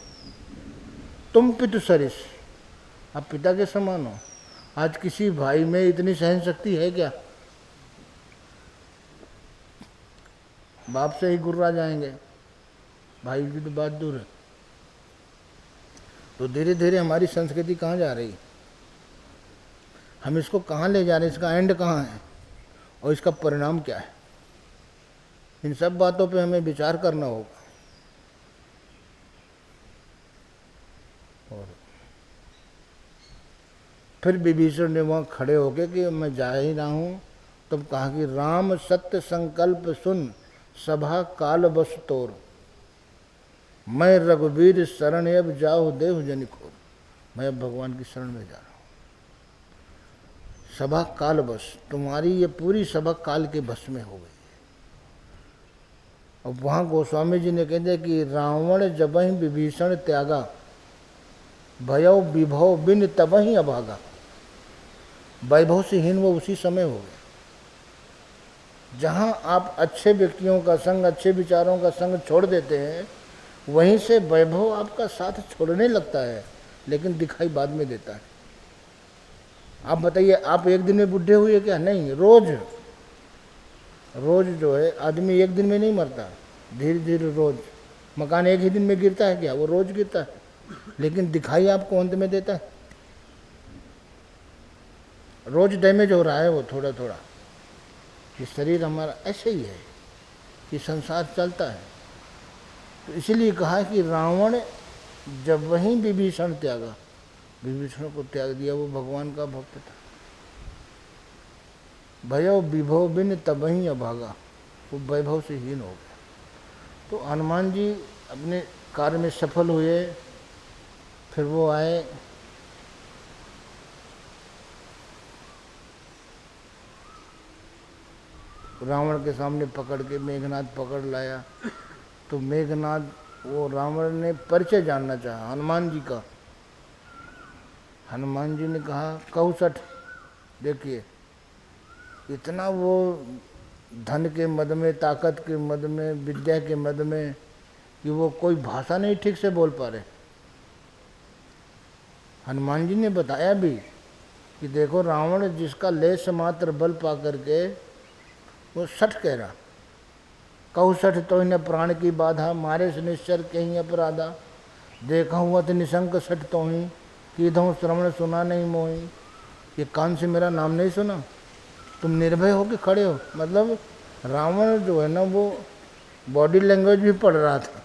तुम पितु सरिस, आप पिता के समान हो। आज किसी भाई में इतनी सहन शक्ति है क्या? बाप से ही गुर्रा जाएंगे, भाई की तो बात दूर है। तो धीरे धीरे हमारी संस्कृति कहाँ जा रही है? हम इसको कहाँ ले जा रहे हैं? इसका एंड कहाँ है और इसका परिणाम क्या है? इन सब बातों पे हमें विचार करना होगा। और फिर विभीषण ने वहाँ खड़े होके कि मैं जा ही रहा हूँ, तब कहा कि राम सत्य संकल्प सुन, सभा काल बस तोर, मैं रघुवीर शरण अब जाओ देव जनिकोर। मैं अब भगवान की शरण में जा रहा हूँ। सभा काल बस, तुम्हारी ये पूरी सभा काल के बस में हो गई। अब वहाँ गोस्वामी जी ने कहते कि रावण जबहि विभीषण त्यागा, भयौ विभव बिन तबहि अभागा। वैभव से हीन वो उसी समय हो गए। जहाँ आप अच्छे व्यक्तियों का संग, अच्छे विचारों का संग छोड़ देते हैं, वहीं से वैभव आपका साथ छोड़ने लगता है, लेकिन दिखाई बाद में देता है। आप बताइए, आप एक दिन में बुढ़े हुए क्या? नहीं, रोज रोज जो है आदमी एक दिन में नहीं मरता, धीरे धीरे रोज। मकान एक ही दिन में गिरता है क्या? वो रोज गिरता है, लेकिन दिखाई आपको अंत में देता है। रोज डैमेज हो रहा है वो थोड़ा थोड़ा। ये शरीर हमारा ऐसे ही है कि संसार चलता है। तो इसीलिए कहा कि रावण जब वहीं विभीषण त्यागा, विभीषण को त्याग दिया, वो भगवान का भक्त था। भयौ विभव बिन तबहि अभागा, वो वैभव से हीन हो गया। तो हनुमान जी अपने कार्य में सफल हुए। फिर वो आए, रावण के सामने पकड़ के मेघनाद पकड़ लाया। तो मेघनाद, वो रावण ने परिचय जानना चाहा हनुमान जी का। हनुमान जी ने कहा कहु सठ। देखिए, इतना वो धन के मद में, ताकत के मद में, विद्या के मद में, कि वो कोई भाषा नहीं ठीक से बोल पा रहे। हनुमान जी ने बताया भी कि देखो, रावण जिसका लेश मात्र बल पा करके वो सठ कह रहा। कहु सठ तो इन्हें प्राण की बाधा, मारे से निश्चर कहीं अपराधा। देखा हुआ तो निशंक सठ तो ही, कीधों श्रवण सुना नहीं मोही। ये कान से मेरा नाम नहीं सुना, तुम निर्भय हो के खड़े हो। मतलब रावण जो है ना, वो बॉडी लैंग्वेज भी पढ़ रहा था।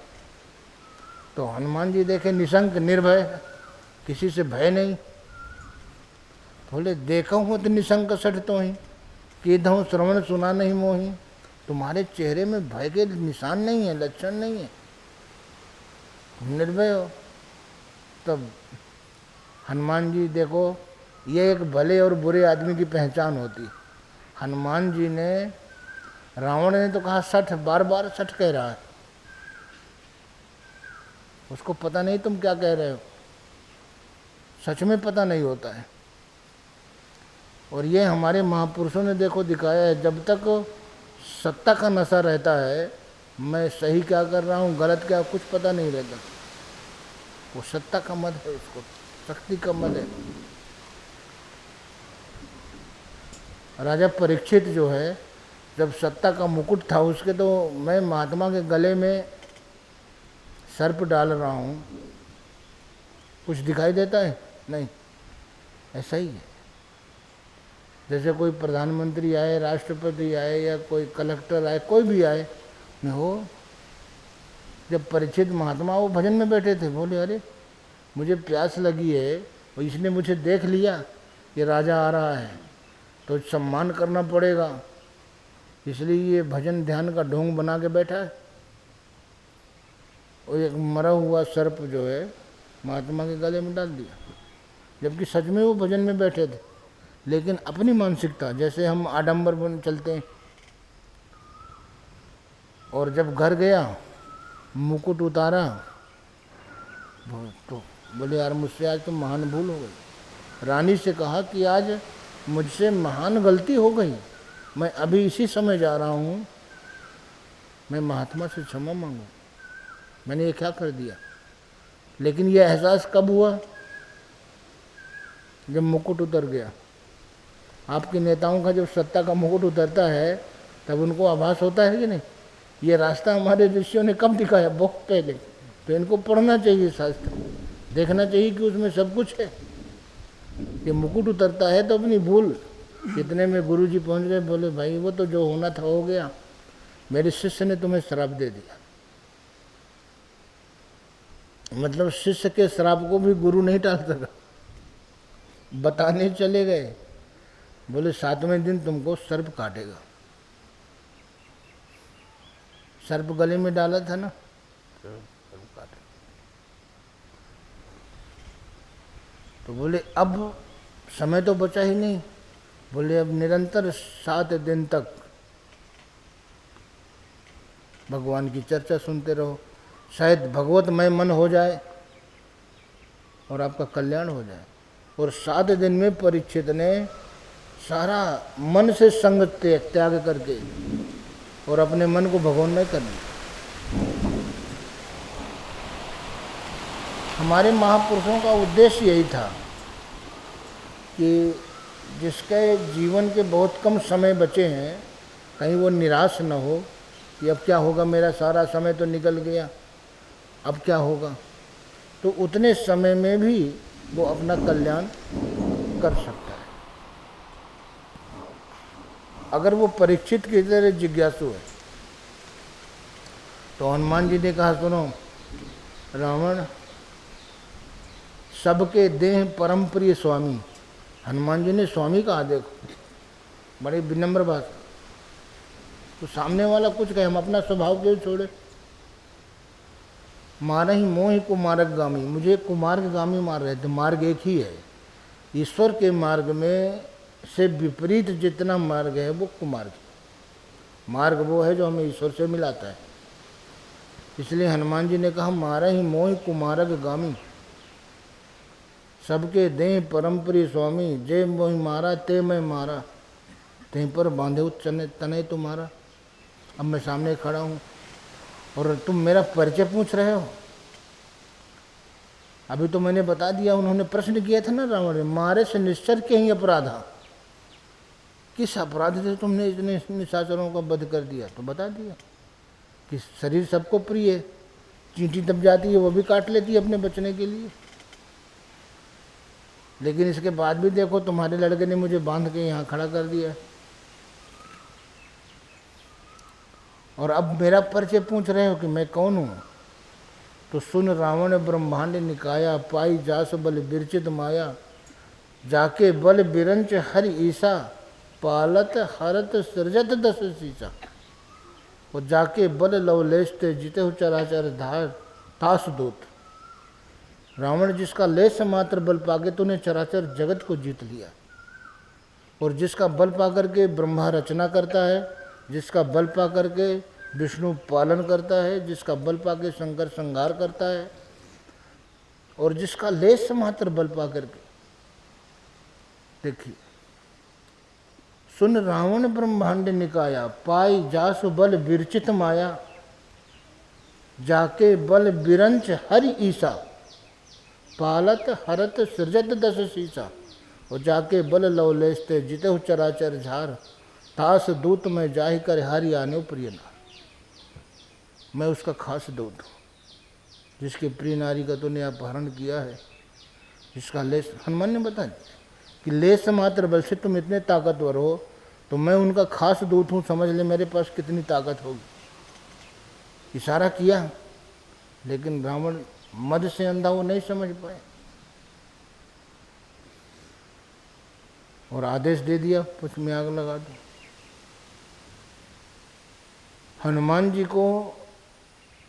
तो हनुमान जी देखे निशंक, निर्भय, किसी से भय नहीं। बोले देखा हुआ तो निशंक सठ तो ही, कीधों श्रवण सुना नहीं मोही। तुम्हारे चेहरे में भय के निशान नहीं है, लक्षण नहीं है, तुम निर्भय हो। तब हनुमान जी देखो, ये एक भले और बुरे आदमी की पहचान होती। हनुमान जी ने, रावण ने तो कहा सठ, बार बार सठ कह रहा है, उसको पता नहीं तुम क्या कह रहे हो। सच में पता नहीं होता है। और ये हमारे महापुरुषों ने देखो दिखाया है, जब तक सत्ता का नशा रहता है, मैं सही क्या कर रहा हूँ, गलत क्या, कुछ पता नहीं रहता। वो सत्ता का मद है, उसको शक्ति का मद है। राजा परीक्षित जो है, जब सत्ता का मुकुट था उसके, तो मैं महात्मा के गले में सर्प डाल रहा हूँ, कुछ दिखाई देता है? नहीं। ऐसा ही है, जैसे कोई प्रधानमंत्री आए, राष्ट्रपति आए, या कोई कलेक्टर आए, कोई भी आए न हो। जब परीक्षित महात्मा वो भजन में बैठे थे, बोले अरे मुझे प्यास लगी है, और इसने मुझे देख लिया, ये राजा आ रहा है तो सम्मान करना पड़ेगा, इसलिए ये भजन ध्यान का ढोंग बना के बैठा है। और एक मरा हुआ सर्प जो है महात्मा के गले में डाल दिया, जबकि सच में वो भजन में बैठे थे। लेकिन अपनी मानसिकता, जैसे हम आडंबर बन चलते हैं। और जब घर गया, मुकुट उतारा, तो बोले यार मुझसे आज तो महान भूल हो गई। रानी से कहा कि आज मुझसे महान गलती हो गई, मैं अभी इसी समय जा रहा हूँ, मैं महात्मा से क्षमा मांगू, मैंने ये क्या कर दिया। लेकिन ये एहसास कब हुआ? जब मुकुट उतर गया। आपके नेताओं का जब सत्ता का मुकुट उतरता है, तब उनको आभास होता है कि नहीं। ये रास्ता हमारे ऋषियों ने कब दिखाया? बहुत पहले। तो इनको पढ़ना चाहिए शास्त्र, देखना चाहिए कि उसमें सब कुछ है। ये मुकुट उतरता है तो अपनी भूल। कितने में गुरुजी पहुंच गए, बोले भाई वो तो जो होना था हो गया, मेरे शिष्य ने तुम्हें श्राप दे दिया। मतलब शिष्य के श्राप को भी गुरु नहीं टाल सका, बताने चले गए, बोले 7वें दिन तुमको सर्प काटेगा। सर्प गले में डाला था ना, सर्प काटे। तो बोले अब समय तो बचा ही नहीं, बोले अब निरंतर 7 दिन तक भगवान की चर्चा सुनते रहो, शायद भगवतमय मन हो जाए। और आपका कल्याण हो जाए। और 7 दिन में परीक्षित ने सारा मन से संग त्याग करके और अपने मन को भगवानमय कर लिया। हमारे महापुरुषों का उद्देश्य यही था कि जिसके जीवन के बहुत कम समय बचे हैं, कहीं वो निराश न हो कि अब क्या होगा, मेरा सारा समय तो निकल गया, अब क्या होगा। तो उतने समय में भी वो अपना कल्याण कर सकता है अगर वो परीक्षित की तरह जिज्ञासु है। तो हनुमान जी ने कहा, सुनो रावण, सबके देह परम प्रिय स्वामी। हनुमान जी ने स्वामी कहा, देखो बड़ी विनम्र बात। तो सामने वाला कुछ कहे, हम अपना स्वभाव क्यों छोड़े। मारा ही मोह कुमारक गामी, मुझे कुमार्ग गामी मार रहे थे। मार्ग एक ही है, ईश्वर के मार्ग में से विपरीत जितना मार्ग है वो कुमार्ग। मार्ग वो है जो हमें ईश्वर से मिलाता है। इसलिए हनुमान जी ने कहा, मारा ही मोह कुमारक गामी, सबके देह परम प्रिय स्वामी। जे मोहि मारा ते मैं मारा, कहीं पर बांधे तने तुम्हारा। अब मैं सामने खड़ा हूँ और तुम मेरा परिचय पूछ रहे हो। अभी तो मैंने बता दिया, उन्होंने प्रश्न किया था ना रावण ने, मारे से निश्चर के ही अपराधा, किस अपराध से तुमने इतने निशाचरों का वध कर दिया। तो बता दिया कि शरीर सबको प्रिय है, चींटी दब जाती है वो भी काट लेती है अपने बचने के लिए, लेकिन इसके बाद भी देखो तुम्हारे लड़के ने मुझे बांध के यहाँ खड़ा कर दिया। और अब मेरा परिचय पूछ रहे हो कि मैं कौन हूँ। तो सुन रावण ब्रह्मांड निकाया, पाई जास बल बिरचित माया। जाके बल बिरंच हरि ईसा, पालत हरत सृजत दस सीसा। और जाके बल लवलेशते जीते हो चराचर धार तास दूत। रावण जिसका लेस मात्र बल पाके तूने चराचर जगत को जीत लिया। और जिसका बल पा करके ब्रह्मा रचना करता है, जिसका बल पा करके विष्णु पालन करता है, जिसका बल पा के शंकर संहार करता है, और जिसका लेस मात्र बल पा करके, देखिए, सुन रावण ब्रह्मांड निकाया, पाई जासु बल विरचित माया। जाके बल बिरंच हरि ईसा, पालत हरत सृजत दस सीसा। और जाके बल लवलेशते जिते हो चराचर झार। तास दूत में जाहि कर हरि आने प्रिय नार। मैं उसका खास दूत हूँ, जिसके प्रिय नारी का तूने अपहरण किया है, जिसका लेस, हनुमान ने बता दिया कि लेस मात्र बल से तुम इतने ताकतवर हो, तो मैं उनका खास दूत हूँ, समझ ले मेरे पास कितनी ताकत होगी। इशारा किया, लेकिन रावण मद से अंधा, वो नहीं समझ पाए और आदेश दे दिया, पुष्प में आग लगा दो। हनुमान जी को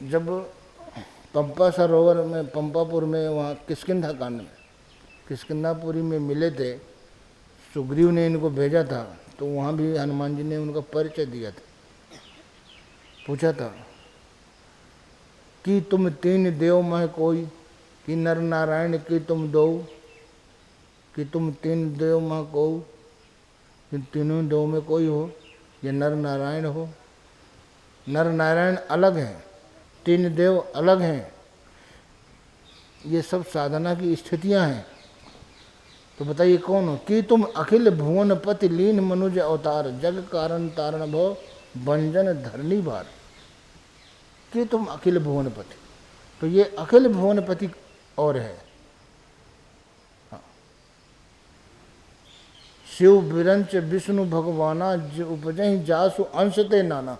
जब पंपा सरोवर में, पंपापुर में, वहाँ किष्किंधा कांड में, किष्किंधापुरी में मिले थे, सुग्रीव ने इनको भेजा था, तो वहाँ भी हनुमान जी ने उनका परिचय दिया था। पूछा था कि तुम 3 देव में कोई, कि नर नारायण की तुम दो, कि तुम 3 देव में को, कि तीनों देव में कोई हो, ये नर नारायण हो। नर नारायण अलग हैं, 3 देव अलग हैं, ये सब साधना की स्थितियां हैं। तो बताइए कौन हो। कि तुम अखिल भुवन पति लीन मनुज अवतार, जग कारण तारण भव भंजन धरनी भार। कि तुम अखिल भुवनपति, तो ये अखिल भुवनपति और है। हाँ। शिव बिरंच विष्णु भगवाना, उपजहि जासु अंश ते नाना।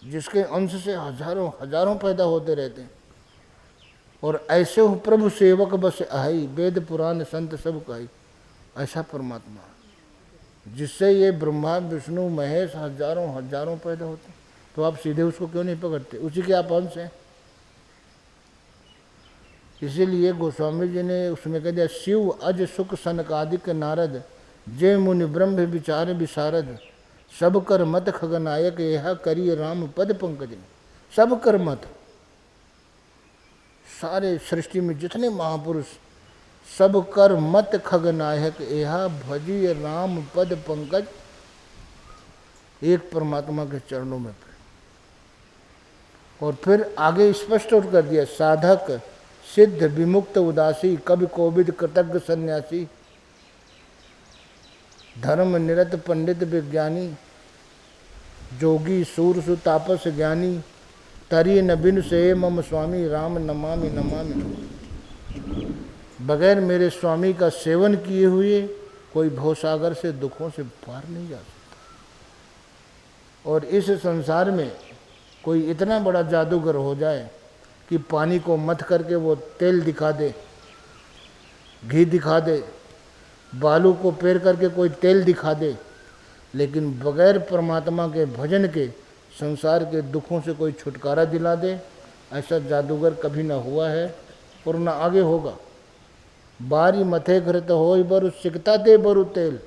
जिसके अंश से हजारों हजारों पैदा होते रहते हैं। और ऐसे हो प्रभु सेवक बस आई, वेद पुराण संत सब कही। ऐसा परमात्मा जिससे ये ब्रह्मा विष्णु महेश हजारों हजारों पैदा होते, तो आप सीधे उसको क्यों नहीं पकड़ते, उसी के आप अंश हैं। इसीलिए गोस्वामी जी ने उसमें कह दिया, शिव अज सुख सनकादिक नारद, जय मुनि ब्रह्म विचार विशारद। सब कर मत खगनायक, यह करिय राम पद पंकज। सब कर मत, सारे सृष्टि में जितने महापुरुष सब कर मत खगनायक एहा भजी राम पद पंकज, एक परमात्मा के चरणों में पड़े। और फिर आगे स्पष्ट और कर दिया, साधक सिद्ध विमुक्त उदासी कवि कोविद कृतज्ञ सन्यासी, धर्म निरत पंडित विज्ञानी, जोगी सूर सु तापस ज्ञानी, तरी न बिन से मम स्वामी राम नमामि नमामि। बगैर मेरे स्वामी का सेवन किए हुए कोई भवसागर से दुखों से पार नहीं जा सकता। और इस संसार में कोई इतना बड़ा जादूगर हो जाए कि पानी को मथ करके वो तेल दिखा दे, घी दिखा दे, बालू को पेर करके कोई तेल दिखा दे, लेकिन बगैर परमात्मा के भजन के संसार के दुखों से कोई छुटकारा दिला दे, ऐसा जादूगर कभी ना हुआ है और ना आगे होगा। बारी मथे घृत होय बरु सिकता दे बरु तेल,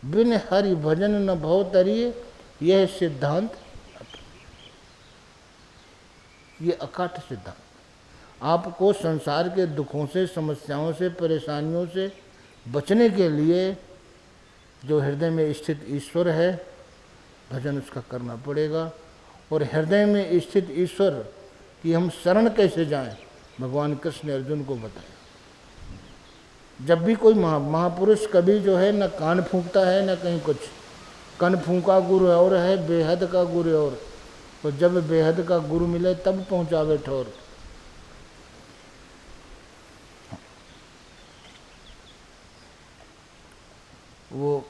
बिन हरि भजन न भव तरिए, यह सिद्धांत, ये अकाट सिद्धांत आपको संसार के दुखों से, समस्याओं से, परेशानियों से बचने के लिए जो हृदय में स्थित ईश्वर है, भजन उसका करना पड़ेगा। और हृदय में स्थित ईश्वर की हम शरण कैसे जाएं, भगवान कृष्ण ने अर्जुन को बताया। जब भी कोई महापुरुष कभी जो है न कान फूंकता है न कहीं कुछ, कन फूंका गुरु और है, बेहद का गुरु और, तो जब बेहद का गुरु मिले तब पहुंचावे ठोर। वो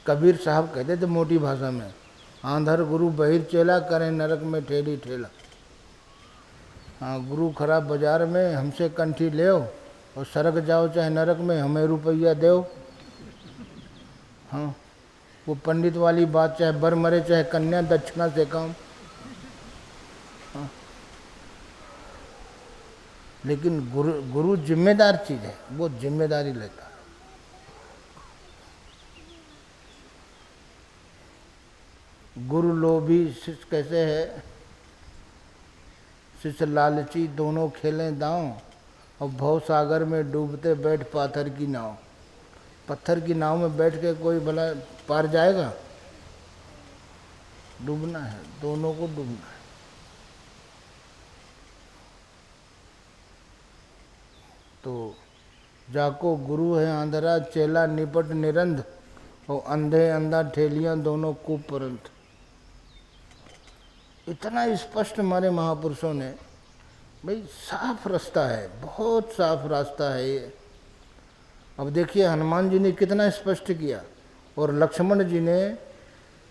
कबीर साहब कहते थे मोटी भाषा में, आंधर गुरु बहिर चेला करें नरक में ठेली ठेला। हाँ, गुरु खराब बाजार में हमसे कंठी ले और सरक जाओ चाहे नरक में, हमें रुपया दो। हाँ, वो पंडित वाली बात, चाहे बर मरे चाहे कन्या, दक्षिणा से काम। हाँ, लेकिन गुरु जिम्मेदार चीज़ है, वो जिम्मेदारी लेता है। गुरु लोभी शिष्य कैसे है, शिष्य लालची, दोनों खेलें दांव, और भव सागर में डूबते बैठ पाथर की नाव। पत्थर की नाव में बैठ के कोई भला पार जाएगा? डूबना है, दोनों को डूबना है। तो जाको गुरु है आंधरा, चेला निपट निरंध, और अंधे अंधा ठेलियां दोनों कुपरंत। इतना स्पष्ट हमारे महापुरुषों ने, भाई साफ रास्ता है, बहुत साफ रास्ता है ये। अब देखिए हनुमान जी ने कितना स्पष्ट किया, और लक्ष्मण जी ने,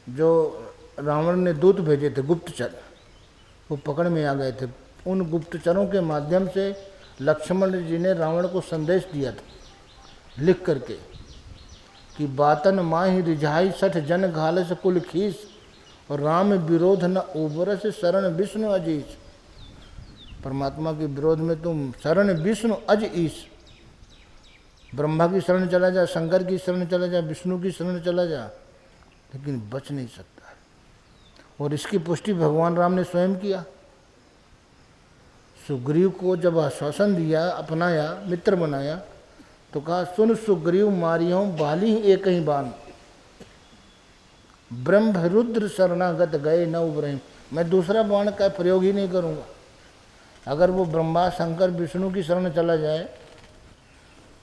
जो रावण ने दूत भेजे थे गुप्तचर, वो पकड़ में आ गए थे, उन गुप्तचरों के माध्यम से लक्ष्मण जी ने रावण को संदेश दिया था लिख करके कि बातन माही रिझाई 60 जन घालस कुल खीस, और राम विरोध न उबरस शरण विष्णु अजीस। परमात्मा के विरोध में तुम शरण विष्णु अज ईश, ब्रह्मा की शरण चला जा, शंकर की शरण चला जा, विष्णु की शरण चला जा, लेकिन बच नहीं सकता है। और इसकी पुष्टि भगवान राम ने स्वयं किया। सुग्रीव को जब आश्वासन दिया, अपनाया, मित्र बनाया, तो कहा सुन सुग्रीव मारियों बाली एक ही बाण, ब्रह्म रुद्र शरणागत गए न उबरे। मैं दूसरा बाण का प्रयोग ही नहीं करूँगा। अगर वो ब्रह्मा शंकर विष्णु की शरण चला जाए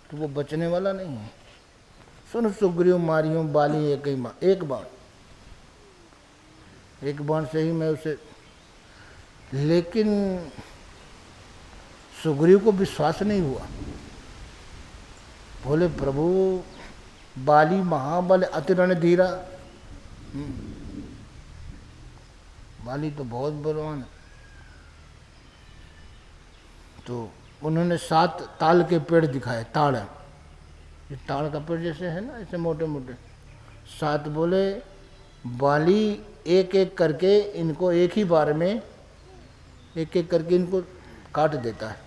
तो वो बचने वाला नहीं है। सुन सुग्रीव मारियों बाली एक ही बाण, एक बाण से ही मैं उसे, लेकिन सुग्रीव को विश्वास नहीं हुआ। बोले प्रभु बाली महाबल अति रणधीरा, बाली तो बहुत बलवान है। तो उन्होंने 7 ताल के पेड़ दिखाए, ताड़, ये ताड़ का पेड़ जैसे है ना, ऐसे मोटे मोटे 7। बोले बाली एक एक करके इनको एक ही बार में, एक एक करके इनको काट देता है।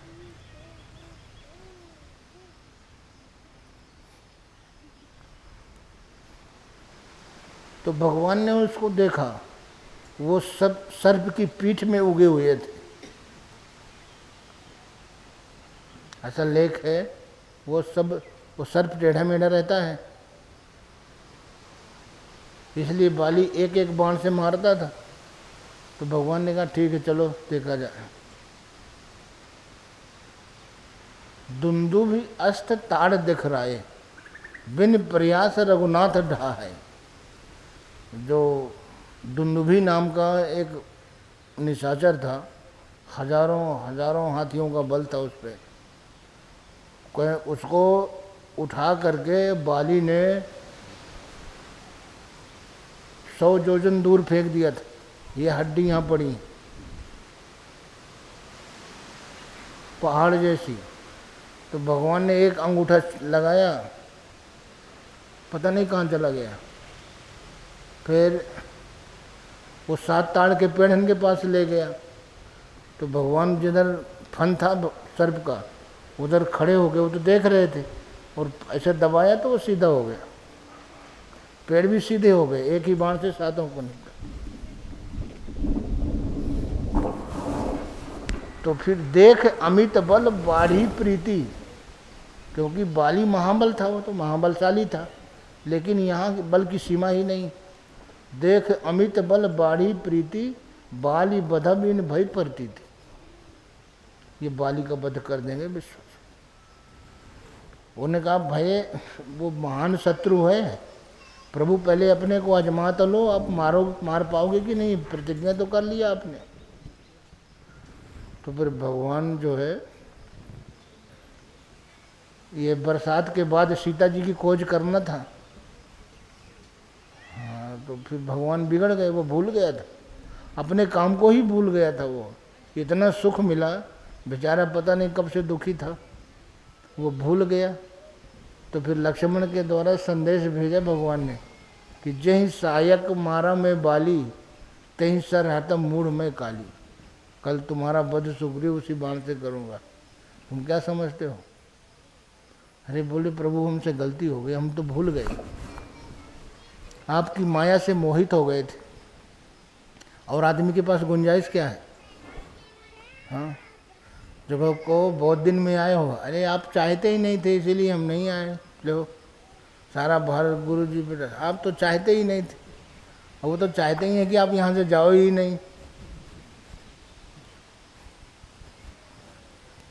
तो भगवान ने उसको देखा, वो सब सर्प की पीठ में उगे हुए थे। ऐसा लेख है, वो सर्प टेढ़ा मेढ़ा रहता है, इसलिए बाली एक एक बाण से मारता था। तो भगवान ने कहा ठीक है चलो देखा जाए। दुंदुभि अस्त ताड़ दिख राये, बिन प्रयास रघुनाथ ढाए। जो दुंदुभि नाम का एक निशाचर था, हजारों हजारों हाथियों का बल था उस पर, उसको उठा करके बाली ने 100 योजन दूर फेंक दिया था। ये हड्डी यहाँ पड़ी पहाड़ जैसी। तो भगवान ने एक अंगूठा लगाया, पता नहीं कहाँ चला गया। फिर वो 7 ताड़ के पेड़ इनके पास ले गया। तो भगवान जिधर फन था सर्प का, उधर खड़े हो गए, वो तो देख रहे थे, और ऐसे दबाया तो वो सीधा हो गया, पेड़ भी सीधे हो गए, एक ही बाण से 7 को निकला। तो फिर देख अमित बल बाढ़ी प्रीति, क्योंकि बाली महाबल था, वो तो महाबलशाली था, लेकिन यहाँ बल की सीमा ही नहीं। देख अमित बल बाढ़ी प्रीति, बाली बधा बिन भय परती थी। ये बाली का वध कर देंगे विश्व। उन्होंने कहा भय वो महान शत्रु है, प्रभु पहले अपने को आजमा तो लो, आप मार पाओगे कि नहीं, प्रतिज्ञा तो कर लिया आपने। तो फिर भगवान जो है, ये बरसात के बाद सीता जी की खोज करना था। हाँ, तो फिर भगवान बिगड़ गए, वो भूल गया था, अपने काम को ही भूल गया था। वो इतना सुख मिला, बेचारा पता नहीं कब से दुखी था, वो भूल गया। तो फिर लक्ष्मण के द्वारा संदेश भेजा भगवान ने कि जहीं सायक मारा मैं बाली, तहीं सर हतम मूढ़ में काली। कल तुम्हारा वध सुग्रीव उसी बाण से करूँगा। तुम क्या समझते हो? अरे बोले प्रभु हमसे गलती हो गई, हम तो भूल गए, आपकी माया से मोहित हो गए थे। और आदमी के पास गुंजाइश क्या है? हाँ, जब को बहुत दिन में आए हो, अरे आप चाहते ही नहीं थे इसीलिए हम नहीं आए, लो सारा भार गुरु जी पे, आप तो चाहते ही नहीं थे, वो तो चाहते ही हैं कि आप यहाँ से जाओ ही नहीं।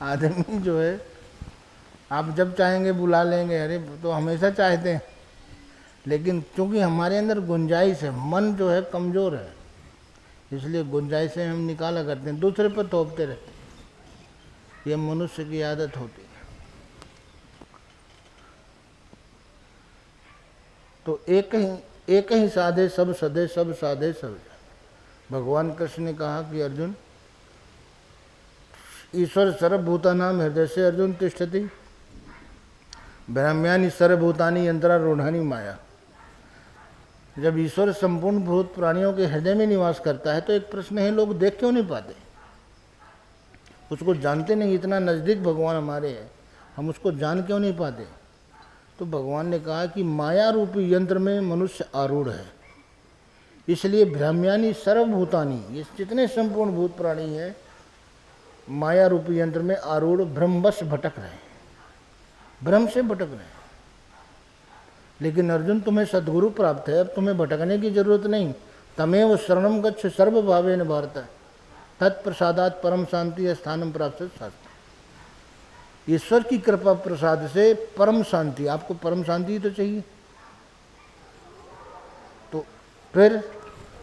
आदमी जो है, आप जब चाहेंगे बुला लेंगे, अरे तो हमेशा चाहते हैं, लेकिन क्योंकि हमारे अंदर गुंजाइश है, मन जो है कमज़ोर है, इसलिए गुंजाइशें हम निकाला करते हैं, दूसरे पर थोपते रहते हैं। ये मनुष्य की आदत होती है। तो एक ही साधे सब सदे, सब साधे सब जाने। भगवान कृष्ण ने कहा कि अर्जुन, ईश्वर सर्वभूतानां हृदय से अर्जुन तिष्ठति, ब्रह्म्यानि सर्वभूतानि यंत्रारूढ़ानि माया। जब ईश्वर संपूर्ण भूत प्राणियों के हृदय में निवास करता है, तो एक प्रश्न है, लोग देख क्यों नहीं पाते? उसको जानते नहीं, इतना नज़दीक भगवान हमारे हैं, हम उसको जान क्यों नहीं पाते? तो भगवान ने कहा कि माया रूपी यंत्र में मनुष्य आरूढ़ है, इसलिए ब्रह्म्यानि सर्वभूतानि, ये जितने संपूर्ण भूत प्राणी हैं माया रूपी यंत्र में आरूढ़ ब्रह्मवश भटक रहे हैं, ब्रह्म से भटक रहे हैं। लेकिन अर्जुन तुम्हें सद्गुरु प्राप्त है, अब तुम्हें भटकने की जरूरत नहीं। तमेव शरणम गच्छ सर्वभावेन भारत, तत्प्रसादात परम शांति स्थानम प्राप्त शास्त्र। ईश्वर की कृपा प्रसाद से परम शांति, आपको परम शांति तो चाहिए। तो फिर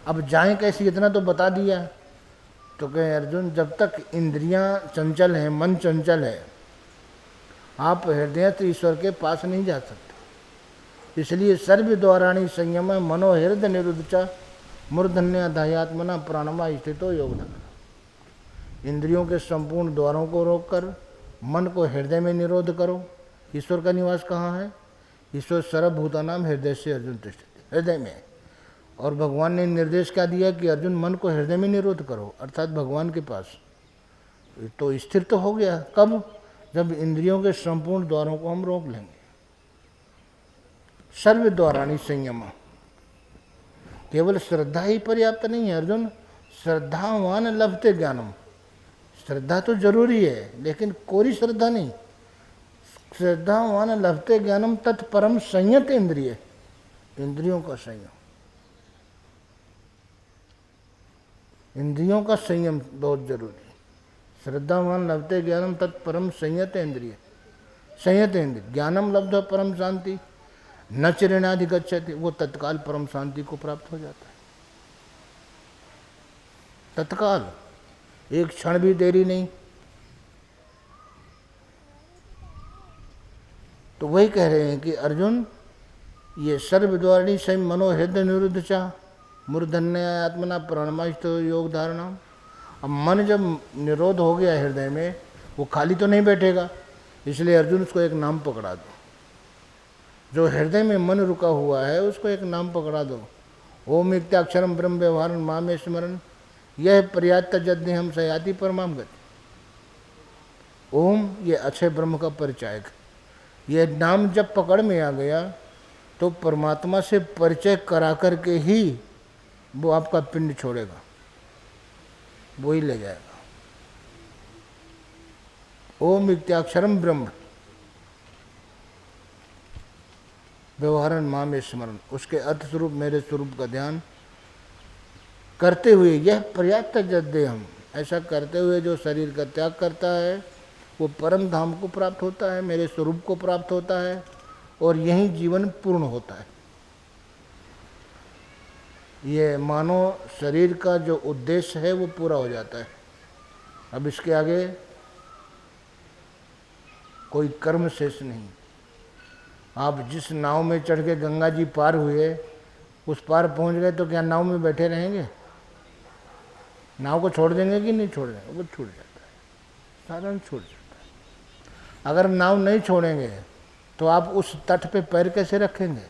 अब जाएं कैसे, इतना तो बता दिया। तो कहे अर्जुन, जब तक इंद्रियां चंचल हैं, मन चंचल है, आप हृदय से ईश्वर के पास नहीं जा सकते। इसलिए सर्व द्वाराणी संयम मनोहृदय निरुद्ध मूर्धन्य धायात्मना प्राणमा स्थितो योगदान। इंद्रियों के संपूर्ण द्वारों को रोककर मन को हृदय में निरोध करो। ईश्वर का निवास कहाँ है? ईश्वर सर्वभूतानां हृदय से अर्जुन तिष्ठति, हृदय में। और भगवान ने निर्देश क्या दिया कि अर्जुन मन को हृदय में निरोध करो, अर्थात भगवान के पास। तो स्थिर तो हो गया। कब? जब इंद्रियों के संपूर्ण द्वारों को हम रोक लेंगे। सर्व द्वाराणी संयम, केवल श्रद्धा ही पर्याप्त नहीं है अर्जुन, श्रद्धावान लभते ज्ञानम। श्रद्धा तो जरूरी है, लेकिन कोरी श्रद्धा नहीं, श्रद्धावान लभते ज्ञानम तत्परम संयत इंद्रिय, इंद्रियों का संयम, इंद्रियों का संयम बहुत जरूरी है। श्रद्धावान लभते ज्ञानम तत्परम संयत इंद्रिय, संयत इंद्रिय, ज्ञानम लब्ध परम शांति न चिरणाधिगच्छति, वो तत्काल परम शांति को प्राप्त हो जाता है, तत्काल, एक क्षण भी देरी नहीं। तो वही कह रहे हैं कि अर्जुन, ये सर्वद्वारिणी स्वयं मनोहृदय निरुद्ध चा मूर्धन्य आत्मना प्रणमास्त योग धारणा। अब मन जब निरोध हो गया हृदय में, वो खाली तो नहीं बैठेगा, इसलिए अर्जुन उसको एक नाम पकड़ा दो। जो हृदय में मन रुका हुआ है उसको एक नाम पकड़ा दो। ओम इत्याक्षरम ब्रह्म व्यवहारन मामे स्मरण, यह पर्याप्त जद्य हम सयाति परमाम गति। ओम ये अक्षय ब्रह्म का परिचायक, ये नाम जब पकड़ में आ गया तो परमात्मा से परिचय करा कर के ही वो आपका पिंड छोड़ेगा, वो ही ले जाएगा। ओम इत्याक्षरम ब्रह्म व्यवहारन माम स्मरण, उसके अर्थ स्वरूप मेरे स्वरूप का ध्यान करते हुए, यह पर्याप्त जद्य हम, ऐसा करते हुए जो शरीर का त्याग करता है वो परम धाम को प्राप्त होता है, मेरे स्वरूप को प्राप्त होता है, और यही जीवन पूर्ण होता है। ये मानो शरीर का जो उद्देश्य है वो पूरा हो जाता है। अब इसके आगे कोई कर्म शेष नहीं। आप जिस नाव में चढ़ के गंगा जी पार हुए, उस पार पहुंच गए तो क्या नाव में बैठे रहेंगे? नाव को छोड़ देंगे कि नहीं छोड़ देंगे? वो छूट जाता है, साधन छूट जाता है। अगर नाव नहीं छोड़ेंगे तो आप उस तट पे पैर कैसे रखेंगे?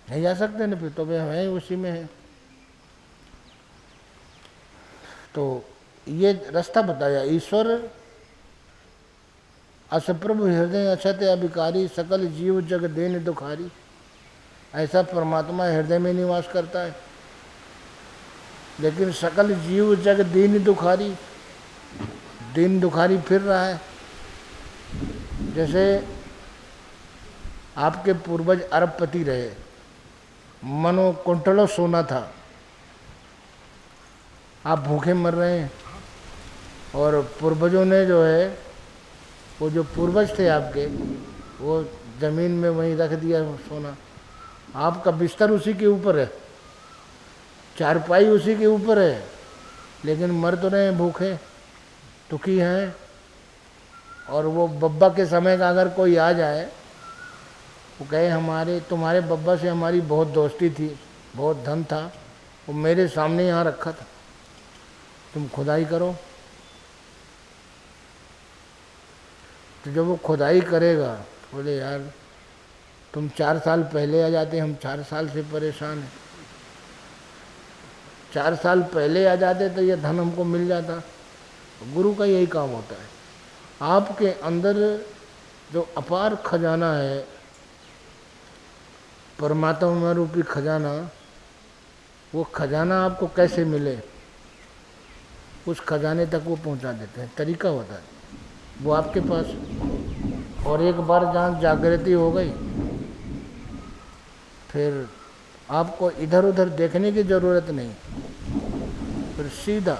नहीं जा सकते ना, फिर तो वे हैं उसी में है। तो ये रास्ता बताया, ईश्वर अस प्रभु हृदय अक्षत अभिकारी, सकल जीव जग देन दुखारी। ऐसा परमात्मा हृदय में निवास करता है, लेकिन सकल जीव जग दीन दुखारी, दीन दुखारी फिर रहा है। जैसे आपके पूर्वज अरबपति रहे, मनो कुंटलों सोना था, आप भूखे मर रहे हैं, और पूर्वजों ने जो है, वो जो पूर्वज थे आपके, वो जमीन में वहीं रख दिया सोना। आपका बिस्तर उसी के ऊपर है, चारपाई उसी के ऊपर है, लेकिन मर तो रहे हैं भूखे, दुखी हैं। और वो बब्बा के समय का अगर कोई आ जाए, वो कहे तुम्हारे बब्बा से हमारी बहुत दोस्ती थी, बहुत धन था, वो मेरे सामने यहाँ रखा था, तुम खुदाई करो। तो जब वो खुदाई करेगा, बोले यार तुम 4 साल पहले आ जाते, हम 4 साल से परेशान हैं, 4 साल पहले आ जाते तो ये धन हमको मिल जाता। गुरु का यही काम होता है, आपके अंदर जो अपार खजाना है, परमात्मा रूपी खजाना, वो खजाना आपको कैसे मिले, उस खजाने तक वो पहुंचा देते हैं, तरीका होता है वो आपके पास। और एक बार जहाँ जागृति हो गई, फिर आपको इधर उधर देखने की जरूरत नहीं, फिर सीधा।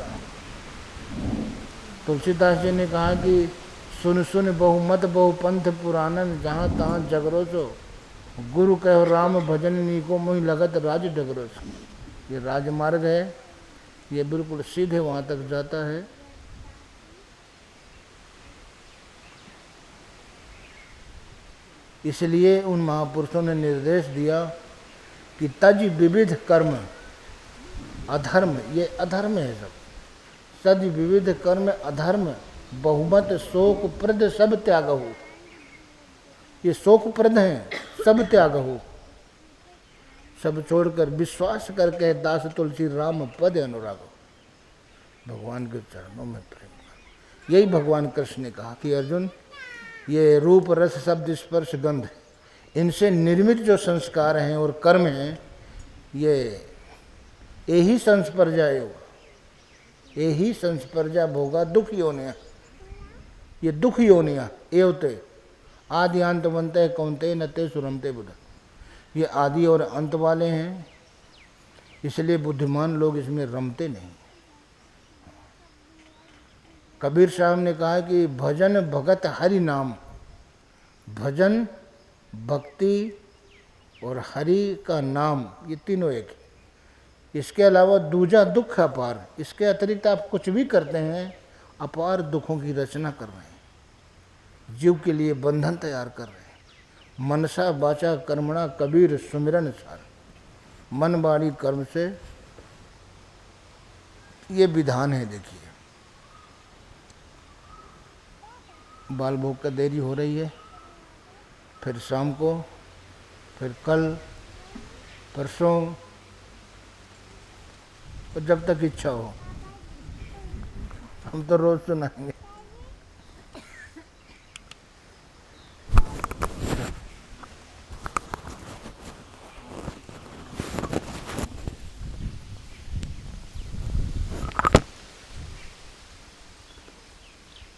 तुलसीदास जी ने कहा कि सुन सुन बहुमत बहु पंथ पुराणन, जहाँ तहाँ जगरो सो, गुरु कहो राम भजन नीको मोहि लगत राज डगरो सो। ये राजमार्ग है, ये बिल्कुल सीधे वहाँ तक जाता है। इसलिए उन महापुरुषों ने निर्देश दिया कि तज विविध कर्म, अधर्म, ये अधर्म है सब, तज विविध कर्म अधर्म, बहुमत शोक प्रद सब त्याग हो। ये शोक प्रद हैं, सब त्याग हो, सब छोड़कर विश्वास करके दास तुलसी राम पद अनुराग हो, भगवान के चरणों में प्रेम। यही भगवान कृष्ण ने कहा कि अर्जुन, ये रूप रस शब्द स्पर्श गंध, इनसे निर्मित जो संस्कार हैं और कर्म हैं, ये यही संस्पर्जा योग, यही संस्पर्जा भोगा दुख योनिया, ये दुख योनिया एवते, आदि अंत बनते कौनते नते सुरमते बुध। ये आदि और अंत वाले हैं, इसलिए बुद्धिमान लोग इसमें रमते नहीं। कबीर साहब ने कहा कि भजन भगत हरि नाम, भजन भक्ति और हरि का नाम ये तीनों एक। इसके अलावा दूजा दुख अपार, इसके अतिरिक्त आप कुछ भी करते हैं अपार दुखों की रचना कर रहे हैं, जीव के लिए बंधन तैयार कर रहे हैं। मनसा वाचा कर्मणा कबीर सुमिरन सार, मन वाणी कर्म से ये विधान है। देखिए बाल भोग का देरी हो रही है, फिर शाम को, फिर कल, परसों, और जब तक इच्छा हो। हम तो रोज सुनाएंगे।